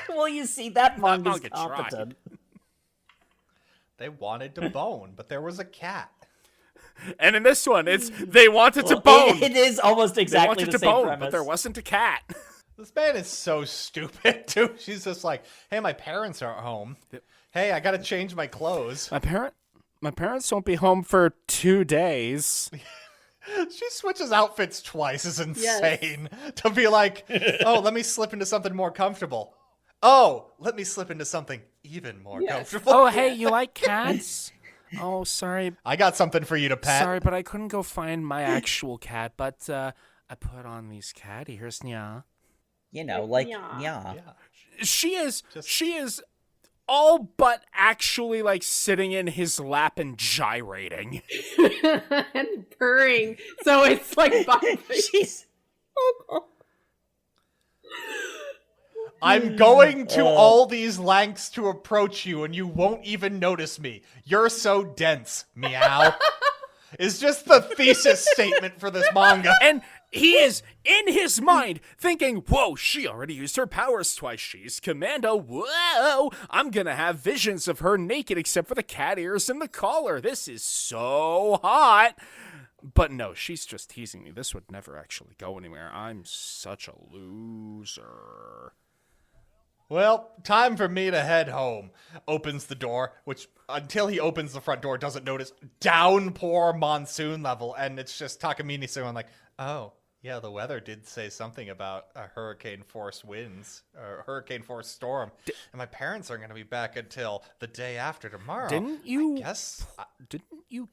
[SPEAKER 4] Well, you see, that manga's competent.
[SPEAKER 3] They wanted to bone, but there was a cat.
[SPEAKER 1] And in this one, it's they wanted to bone.
[SPEAKER 4] It is almost exactly the same premise.
[SPEAKER 1] But there wasn't a cat.
[SPEAKER 3] This man is so stupid, too. She's just like, hey, my parents aren't home. Hey, I gotta change my clothes.
[SPEAKER 1] My parents won't be home for 2 days.
[SPEAKER 3] She switches outfits twice is insane. Yes. To be like, oh, let me slip into something more comfortable. Oh, let me slip into something even more comfortable.
[SPEAKER 1] Oh, hey, you like cats? Oh, sorry.
[SPEAKER 3] I got something for you to pet.
[SPEAKER 1] Sorry, but I couldn't go find my actual cat, but I put on these cat ears, nya.
[SPEAKER 4] You know, like, yeah.
[SPEAKER 1] She is all but actually, like, sitting in his lap and gyrating.
[SPEAKER 2] And purring. So it's like,
[SPEAKER 4] she's...
[SPEAKER 3] I'm going to all these lengths to approach you, and you won't even notice me. You're so dense, meow. Is just the thesis statement for this manga.
[SPEAKER 1] And he is, in his mind, thinking, whoa, she already used her powers twice. She's commando. Whoa, I'm gonna have visions of her naked except for the cat ears and the collar. This is so hot. But no, she's just teasing me. This would never actually go anywhere. I'm such a loser.
[SPEAKER 3] Well, time for me to head home. Opens the door, which until he opens the front door doesn't notice downpour monsoon level, and it's just Takamine-san going like, oh, yeah, the weather did say something about a hurricane force winds, or hurricane force storm, and my parents aren't going to be back until the day after tomorrow.
[SPEAKER 1] Didn't you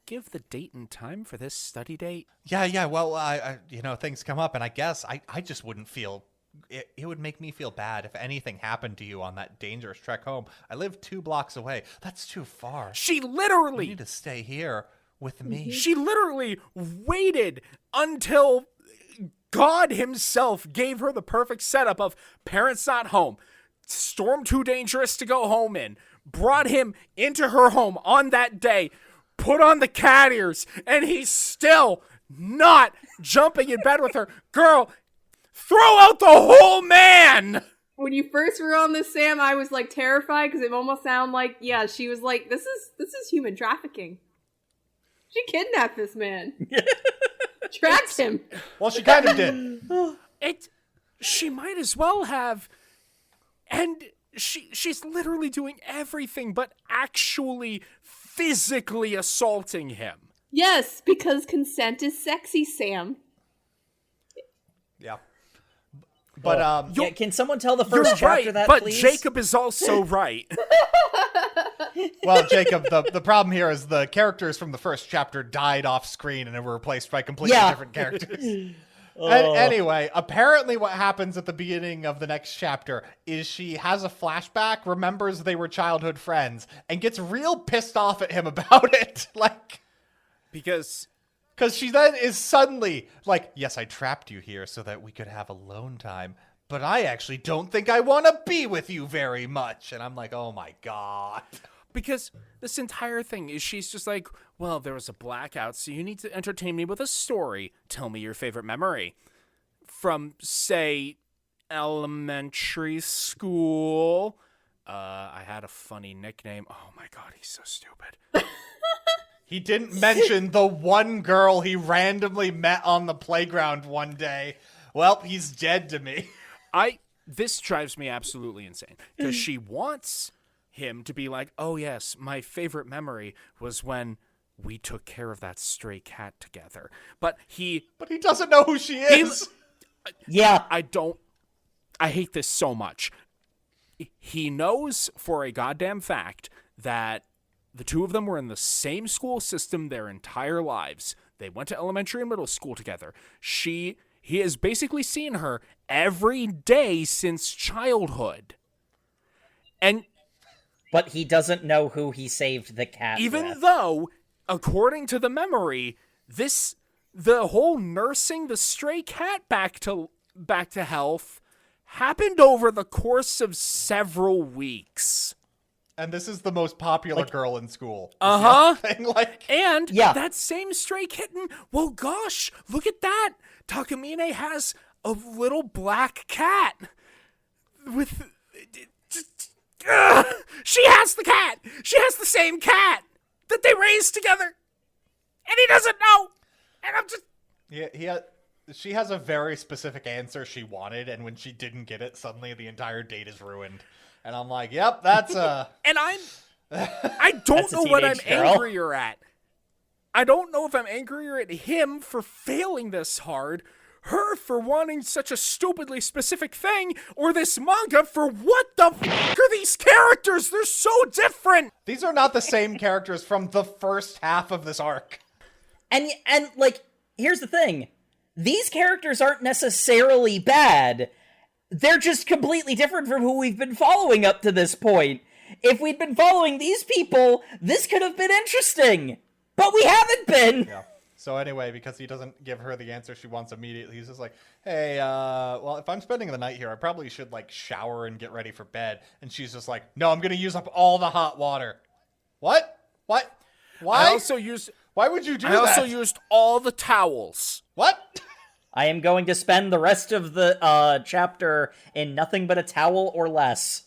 [SPEAKER 1] give the date and time for this study date?
[SPEAKER 3] Yeah, well, things come up, and I guess I just wouldn't feel... It would make me feel bad if anything happened to you on that dangerous trek home. I live 2 blocks away. That's too far.
[SPEAKER 1] She literally...
[SPEAKER 3] You need to stay here with me.
[SPEAKER 1] She literally waited until God himself gave her the perfect setup of parents not home, storm too dangerous to go home in, brought him into her home on that day, put on the cat ears, and he's still not jumping in bed with her. Girl... Throw out the whole man!
[SPEAKER 2] When you first were on this, Sam, I was like terrified because it almost sounded like, yeah, she was like, this is human trafficking. She kidnapped this man. Trapped him.
[SPEAKER 3] Well, she kind of did.
[SPEAKER 1] She might as well have. And she's literally doing everything but actually physically assaulting him.
[SPEAKER 2] Yes, because consent is sexy, Sam.
[SPEAKER 3] Yeah. But
[SPEAKER 4] yeah, can someone tell the first chapter
[SPEAKER 1] right,
[SPEAKER 4] that,
[SPEAKER 1] but
[SPEAKER 4] please?
[SPEAKER 1] Jacob is also right.
[SPEAKER 3] Well, Jacob, the problem here is the characters from the first chapter died off screen and were replaced by completely different characters. Anyway, apparently what happens at the beginning of the next chapter is she has a flashback, remembers they were childhood friends, and gets real pissed off at him about it.
[SPEAKER 1] Because
[SPEAKER 3] she then is suddenly like, yes, I trapped you here so that we could have alone time, but I actually don't think I want to be with you very much. And I'm like, oh my God.
[SPEAKER 1] Because this entire thing is she's just like, well, there was a blackout, so you need to entertain me with a story. Tell me your favorite memory. From, say, elementary school. I had a funny nickname. Oh my God, he's so stupid.
[SPEAKER 3] He didn't mention the one girl he randomly met on the playground one day. Well, he's dead to me.
[SPEAKER 1] This drives me absolutely insane. Because she wants him to be like, oh yes, my favorite memory was when we took care of that stray cat together. But he
[SPEAKER 3] doesn't know who she is.
[SPEAKER 4] Yeah.
[SPEAKER 1] I hate this so much. He knows for a goddamn fact that the two of them were in the same school system their entire lives. They went to elementary and middle school together. He has basically seen her every day since childhood.
[SPEAKER 4] But he doesn't know who he saved the cat
[SPEAKER 1] Even though, according to the memory, the whole nursing the stray cat back to health happened over the course of several weeks.
[SPEAKER 3] And this is the most popular girl in school.
[SPEAKER 1] Uh-huh.
[SPEAKER 3] And
[SPEAKER 1] that same stray kitten, well, gosh, look at that. Takamine has a little black cat with... she has the cat. She has the same cat that they raised together. And he doesn't know. And I'm just...
[SPEAKER 3] She has a very specific answer she wanted, and when she didn't get it, suddenly the entire date is ruined. And I'm like, yep, that's
[SPEAKER 1] And I don't know what I'm angrier at. I don't know if I'm angrier at him for failing this hard, her for wanting such a stupidly specific thing, or this manga for what the f*** are these characters? They're so different!
[SPEAKER 3] These are not the same characters from the first half of this arc.
[SPEAKER 4] And here's the thing. These characters aren't necessarily bad. They're just completely different from who we've been following up to this point. If we'd been following these people, this could have been interesting. But we haven't been!
[SPEAKER 3] Yeah. So anyway, because he doesn't give her the answer she wants immediately, he's just like, hey, well, if I'm spending the night here, I probably should, shower and get ready for bed. And she's just like, no, I'm going to use up all the hot water. What? Why? Why would you do that?
[SPEAKER 1] I also used all the towels.
[SPEAKER 3] What?
[SPEAKER 4] I am going to spend the rest of the chapter in nothing but a towel or less.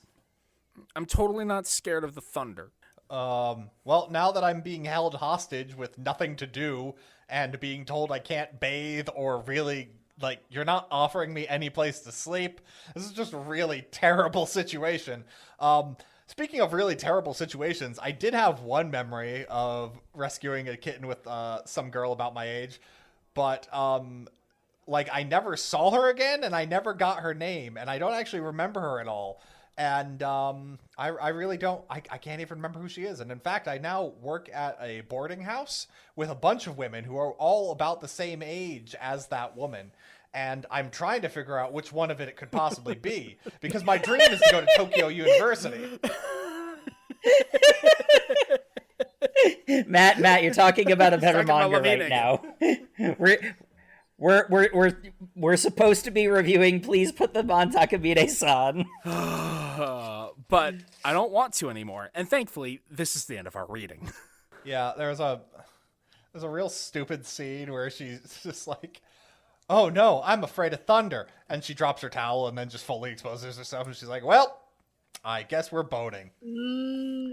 [SPEAKER 1] I'm totally not scared of the thunder.
[SPEAKER 3] Well, now that I'm being held hostage with nothing to do and being told I can't bathe or really, you're not offering me any place to sleep, this is just a really terrible situation. Speaking of really terrible situations, I did have one memory of rescuing a kitten with some girl about my age, but I never saw her again and I never got her name and I don't actually remember her at all. And I really don't, I can't even remember who she is. And in fact, I now work at a boarding house with a bunch of women who are all about the same age as that woman. And I'm trying to figure out which one of it could possibly be, because my dream is to go to Tokyo University.
[SPEAKER 4] Matt, you're talking about a better manga right now. We're supposed to be reviewing Please Put Them on Takamine-san.
[SPEAKER 1] But I don't want to anymore. And thankfully, this is the end of our reading.
[SPEAKER 3] Yeah, there's a real stupid scene where she's just like, oh no, I'm afraid of thunder. And she drops her towel and then just fully exposes herself. And she's like, well, I guess we're boating.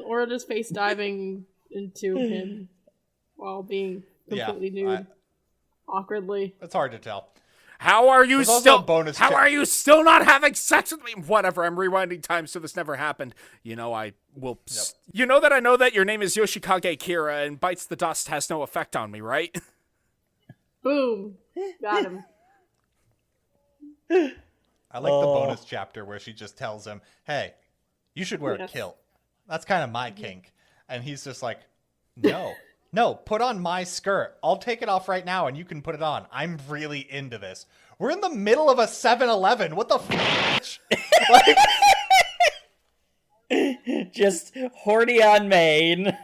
[SPEAKER 2] Or just face diving into him while being completely nude. Awkwardly.
[SPEAKER 3] It's hard to tell.
[SPEAKER 1] How are you
[SPEAKER 3] There's
[SPEAKER 1] still?
[SPEAKER 3] also a bonus
[SPEAKER 1] How
[SPEAKER 3] check.
[SPEAKER 1] are you still not having sex with me? Whatever. I'm rewinding time, so this never happened. You know, I will.
[SPEAKER 3] Yep.
[SPEAKER 1] You know that I know that your name is Yoshikage Kira, and bites the dust has no effect on me, right?
[SPEAKER 2] Boom. Got him.
[SPEAKER 3] I like the bonus chapter where she just tells him, hey, you should wear a kilt. That's kind of my kink. And he's just like, no, put on my skirt. I'll take it off right now and you can put it on. I'm really into this. We're in the middle of a 7-Eleven. What the f***? Like,
[SPEAKER 4] Just horny on main.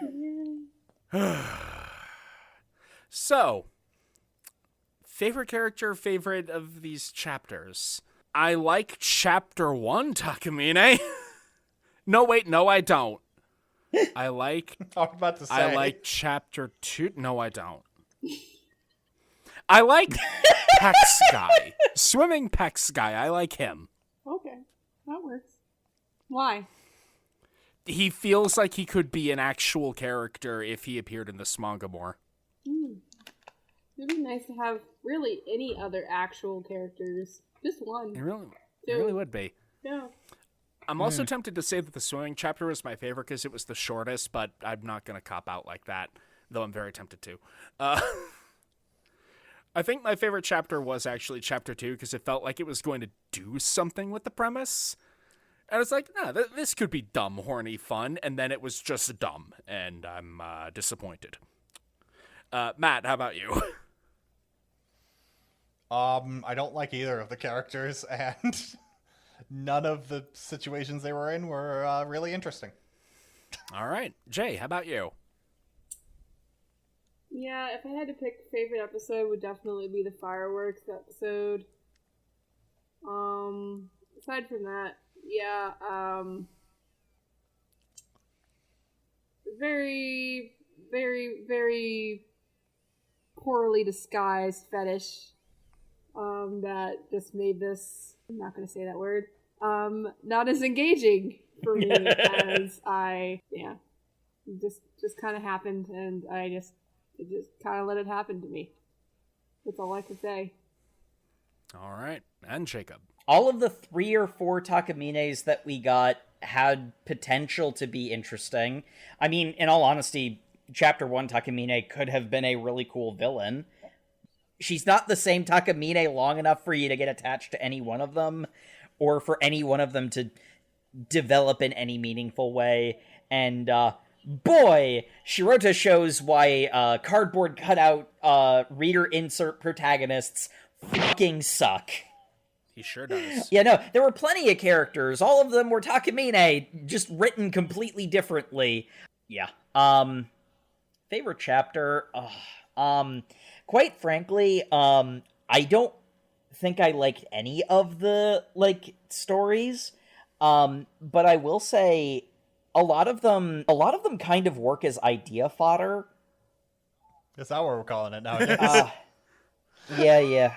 [SPEAKER 1] So, favorite character, favorite of these chapters. I like chapter 1, Takamine. No, wait, no, I don't. I like chapter 2. No, I don't. I like Pex guy. Swimming Pex guy. I like him.
[SPEAKER 2] Okay. That works. Why?
[SPEAKER 1] He feels like he could be an actual character if he appeared in this manga more.
[SPEAKER 2] It'd be nice to have really any other actual characters. Just one.
[SPEAKER 1] It really would be.
[SPEAKER 2] Yeah.
[SPEAKER 1] I'm also tempted to say that the swimming chapter was my favorite because it was the shortest, but I'm not going to cop out like that, though I'm very tempted to. I think my favorite chapter was actually chapter 2 because it felt like it was going to do something with the premise. And it's like, no, this could be dumb, horny fun, and then it was just dumb, and I'm disappointed. Matt, how about you?
[SPEAKER 3] I don't like either of the characters, and none of the situations they were in were really interesting.
[SPEAKER 1] All right. Jay, how about you?
[SPEAKER 2] Yeah, if I had to pick a favorite episode, it would definitely be the fireworks episode. Aside from that, yeah, very, very, very poorly disguised fetish that just made this, I'm not going to say that word, not as engaging for me as just kind of happened, and it just kind of let it happen to me. That's all I can say.
[SPEAKER 1] All right. And Jacob.
[SPEAKER 4] All of the 3 or 4 Takamines that we got had potential to be interesting. I mean, in all honesty, Chapter 1 Takamine could have been a really cool villain. She's not the same Takamine long enough for you to get attached to any one of them, or for any one of them to develop in any meaningful way. And, boy, Shirota shows why cardboard cutout reader insert protagonists fucking suck.
[SPEAKER 1] He sure does.
[SPEAKER 4] Yeah, no, there were plenty of characters. All of them were Takamine, just written completely differently. Yeah. Favorite chapter? Quite frankly, I don't think I liked any of the, stories. But I will say a lot of them kind of work as idea fodder.
[SPEAKER 3] Is that what we're calling it nowadays?
[SPEAKER 4] Yeah.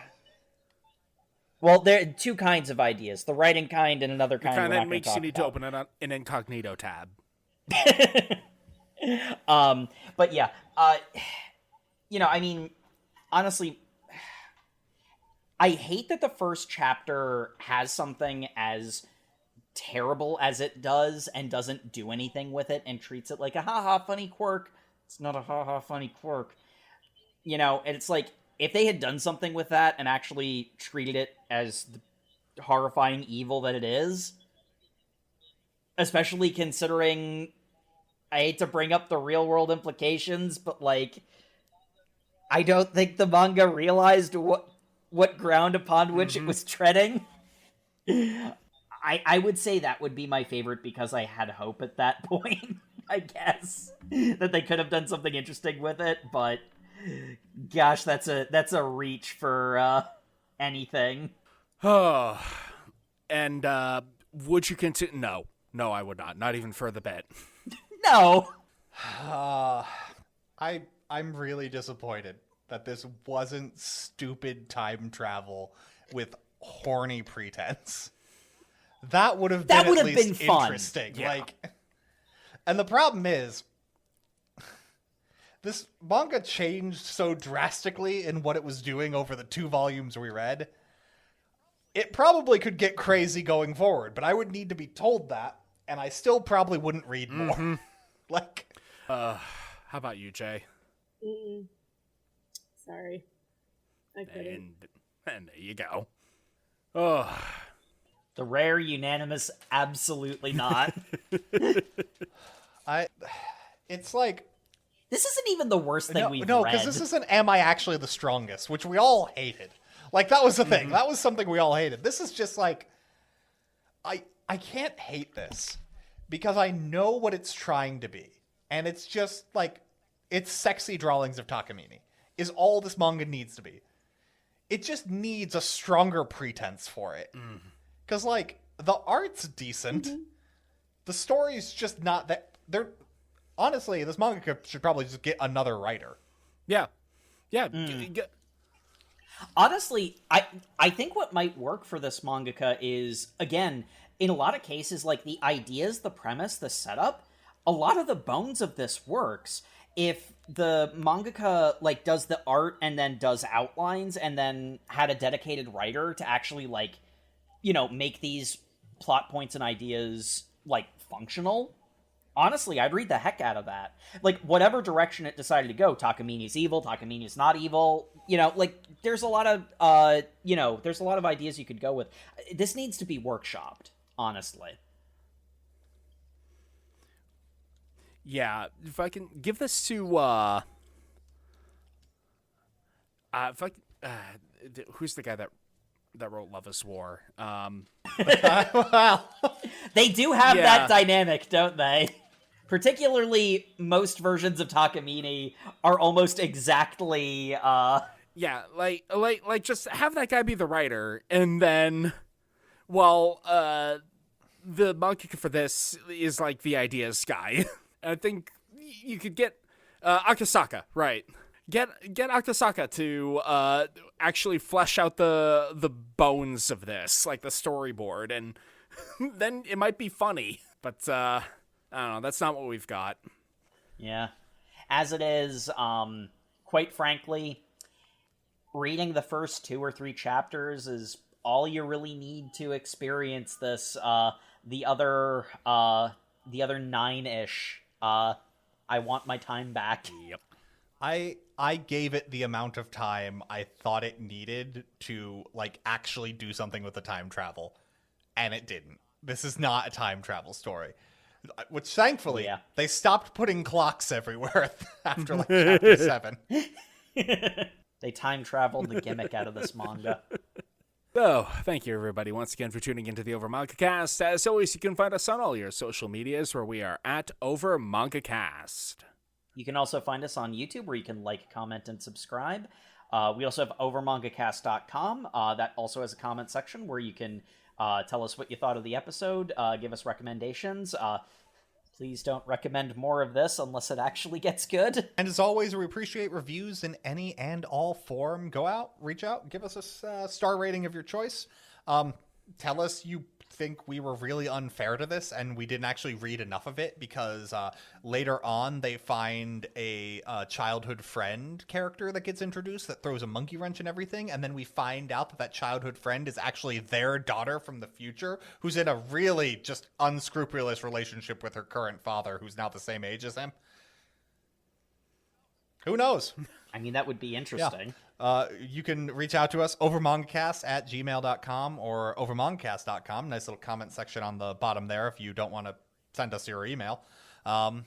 [SPEAKER 4] Well, there are 2 kinds of ideas. The writing kind and another kind.
[SPEAKER 1] The kind
[SPEAKER 4] we're
[SPEAKER 1] that
[SPEAKER 4] not
[SPEAKER 1] makes
[SPEAKER 4] talk
[SPEAKER 1] you need
[SPEAKER 4] about.
[SPEAKER 1] to open an incognito tab.
[SPEAKER 4] But yeah, I mean, honestly, I hate that the first chapter has something as terrible as it does and doesn't do anything with it and treats it like a haha funny quirk. It's not a haha funny quirk. And it's like, if they had done something with that and actually treated it as the horrifying evil that it is, especially considering, I hate to bring up the real world implications, but I don't think the manga realized what ground upon which it was treading. I would say that would be my favorite because I had hope at that point, I guess, that they could have done something interesting with it, but gosh, that's a reach for anything.
[SPEAKER 1] Oh, and would you continue? No, I would not. Not even for the bit.
[SPEAKER 4] No.
[SPEAKER 3] I'm really disappointed that this wasn't stupid time travel with horny pretense. That would have been at least interesting.
[SPEAKER 4] Yeah.
[SPEAKER 3] Like, and the problem is, this manga changed so drastically in what it was doing over the 2 volumes we read. It probably could get crazy going forward, but I would need to be told that, and I still probably wouldn't read more. Like,
[SPEAKER 1] How about you, Jay?
[SPEAKER 2] Mm-mm. Sorry. I couldn't.
[SPEAKER 1] And there you go. Oh,
[SPEAKER 4] The rare unanimous absolutely not.
[SPEAKER 3] it's like,
[SPEAKER 4] This isn't even the worst thing we've
[SPEAKER 3] no,
[SPEAKER 4] read.
[SPEAKER 3] because this isn't Am I Actually the Strongest, which we all hated. Like, that was the thing. That was something we all hated. This is just like, I can't hate this because I know what it's trying to be. And it's just like, it's sexy drawings of Takamine is all this manga needs to be. It just needs a stronger pretense for it. Because, like, the art's decent. The story's just not that... Honestly, this manga should probably just get another writer.
[SPEAKER 1] yeah. Yeah.
[SPEAKER 4] Honestly, I think what might work for this mangaka is, again, in a lot of cases, like, the ideas, the premise, the setup, a lot of the bones of this works if the mangaka, like, does the art and then does outlines and then had a dedicated writer to actually, like, you know, make these plot points and ideas, like, functional. Honestly, I'd read the heck out of that. Like, whatever direction it decided to go, Takamine's evil, Takamine's not evil, you know, like, there's a lot of, there's a lot of ideas you could go with. This needs to be workshopped, honestly.
[SPEAKER 1] Yeah, if I can give this to, who's the guy that wrote Love Is War?
[SPEAKER 3] Well,
[SPEAKER 4] They do have
[SPEAKER 1] Yeah.
[SPEAKER 4] that dynamic, don't they? Particularly, most versions of Takamine are almost exactly,
[SPEAKER 1] Yeah, like just have that guy be the writer, and then, well, the mangaka for this is like the ideas guy. I think you could get Akasaka, right? Get Akasaka to actually flesh out the bones of this, like the storyboard, and then it might be funny. But I don't know. That's not what we've got.
[SPEAKER 4] yeah. As it is, quite frankly, reading the first 2 or 3 chapters is all you really need to experience this. The other 9-ish, I want my time back.
[SPEAKER 1] Yep.
[SPEAKER 3] I gave it the amount of time I thought it needed to, like, actually do something with the time travel, and it didn't. This is not a time travel story. Which, thankfully,
[SPEAKER 4] Yeah.
[SPEAKER 3] they stopped putting clocks everywhere after, like, chapter 7.
[SPEAKER 4] They time traveled the gimmick out of this manga.
[SPEAKER 1] So, thank you everybody once again for tuning into the Over Manga Cast. As always, you can find us on all your social medias where we are at Over Manga Cast.
[SPEAKER 4] You can also find us on YouTube where you can like, comment, and subscribe. We also have overmangacast.com. That also has a comment section where you can tell us what you thought of the episode, give us recommendations. Please don't recommend more of this unless it actually gets good.
[SPEAKER 3] And as always, we appreciate reviews in any and all form. Go out, reach out, give us a star rating of your choice. Tell us you think we were really unfair to this and we didn't actually read enough of it because later on they find a childhood friend character that gets introduced that throws a monkey wrench and everything, and then we find out that childhood friend is actually their daughter from the future who's in a really just unscrupulous relationship with her current father who's now the same age as him. Who knows?
[SPEAKER 4] I mean, that would be interesting.
[SPEAKER 3] You can reach out to us overmangacast@gmail.com or overmangacast.com. Nice little comment section on the bottom there if you don't want to send us your email. But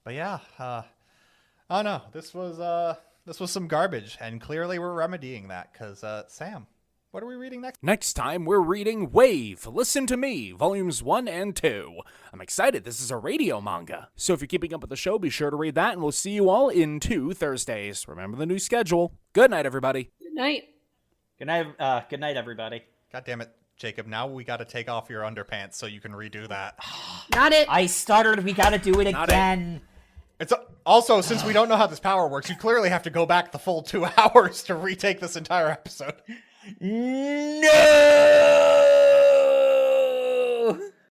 [SPEAKER 3] yeah, oh no, this was some garbage, and clearly we're remedying that because Sam, what are we reading next?
[SPEAKER 1] Next time, we're reading Wave, Listen to Me, Volumes 1 and 2. I'm excited, this is a radio manga. So if you're keeping up with the show, be sure to read that, and we'll see you all in 2 Thursdays. Remember the new schedule. Good night, everybody.
[SPEAKER 2] Good night.
[SPEAKER 4] Good night, everybody.
[SPEAKER 3] God damn it, Jacob, now we got to take off your underpants so you can redo that.
[SPEAKER 2] Not it.
[SPEAKER 4] I stuttered. We gotta do it
[SPEAKER 1] Not it.
[SPEAKER 4] again.
[SPEAKER 3] It's a... Also, since we don't know how this power works, you clearly have to go back the full 2 hours to retake this entire episode.
[SPEAKER 4] No!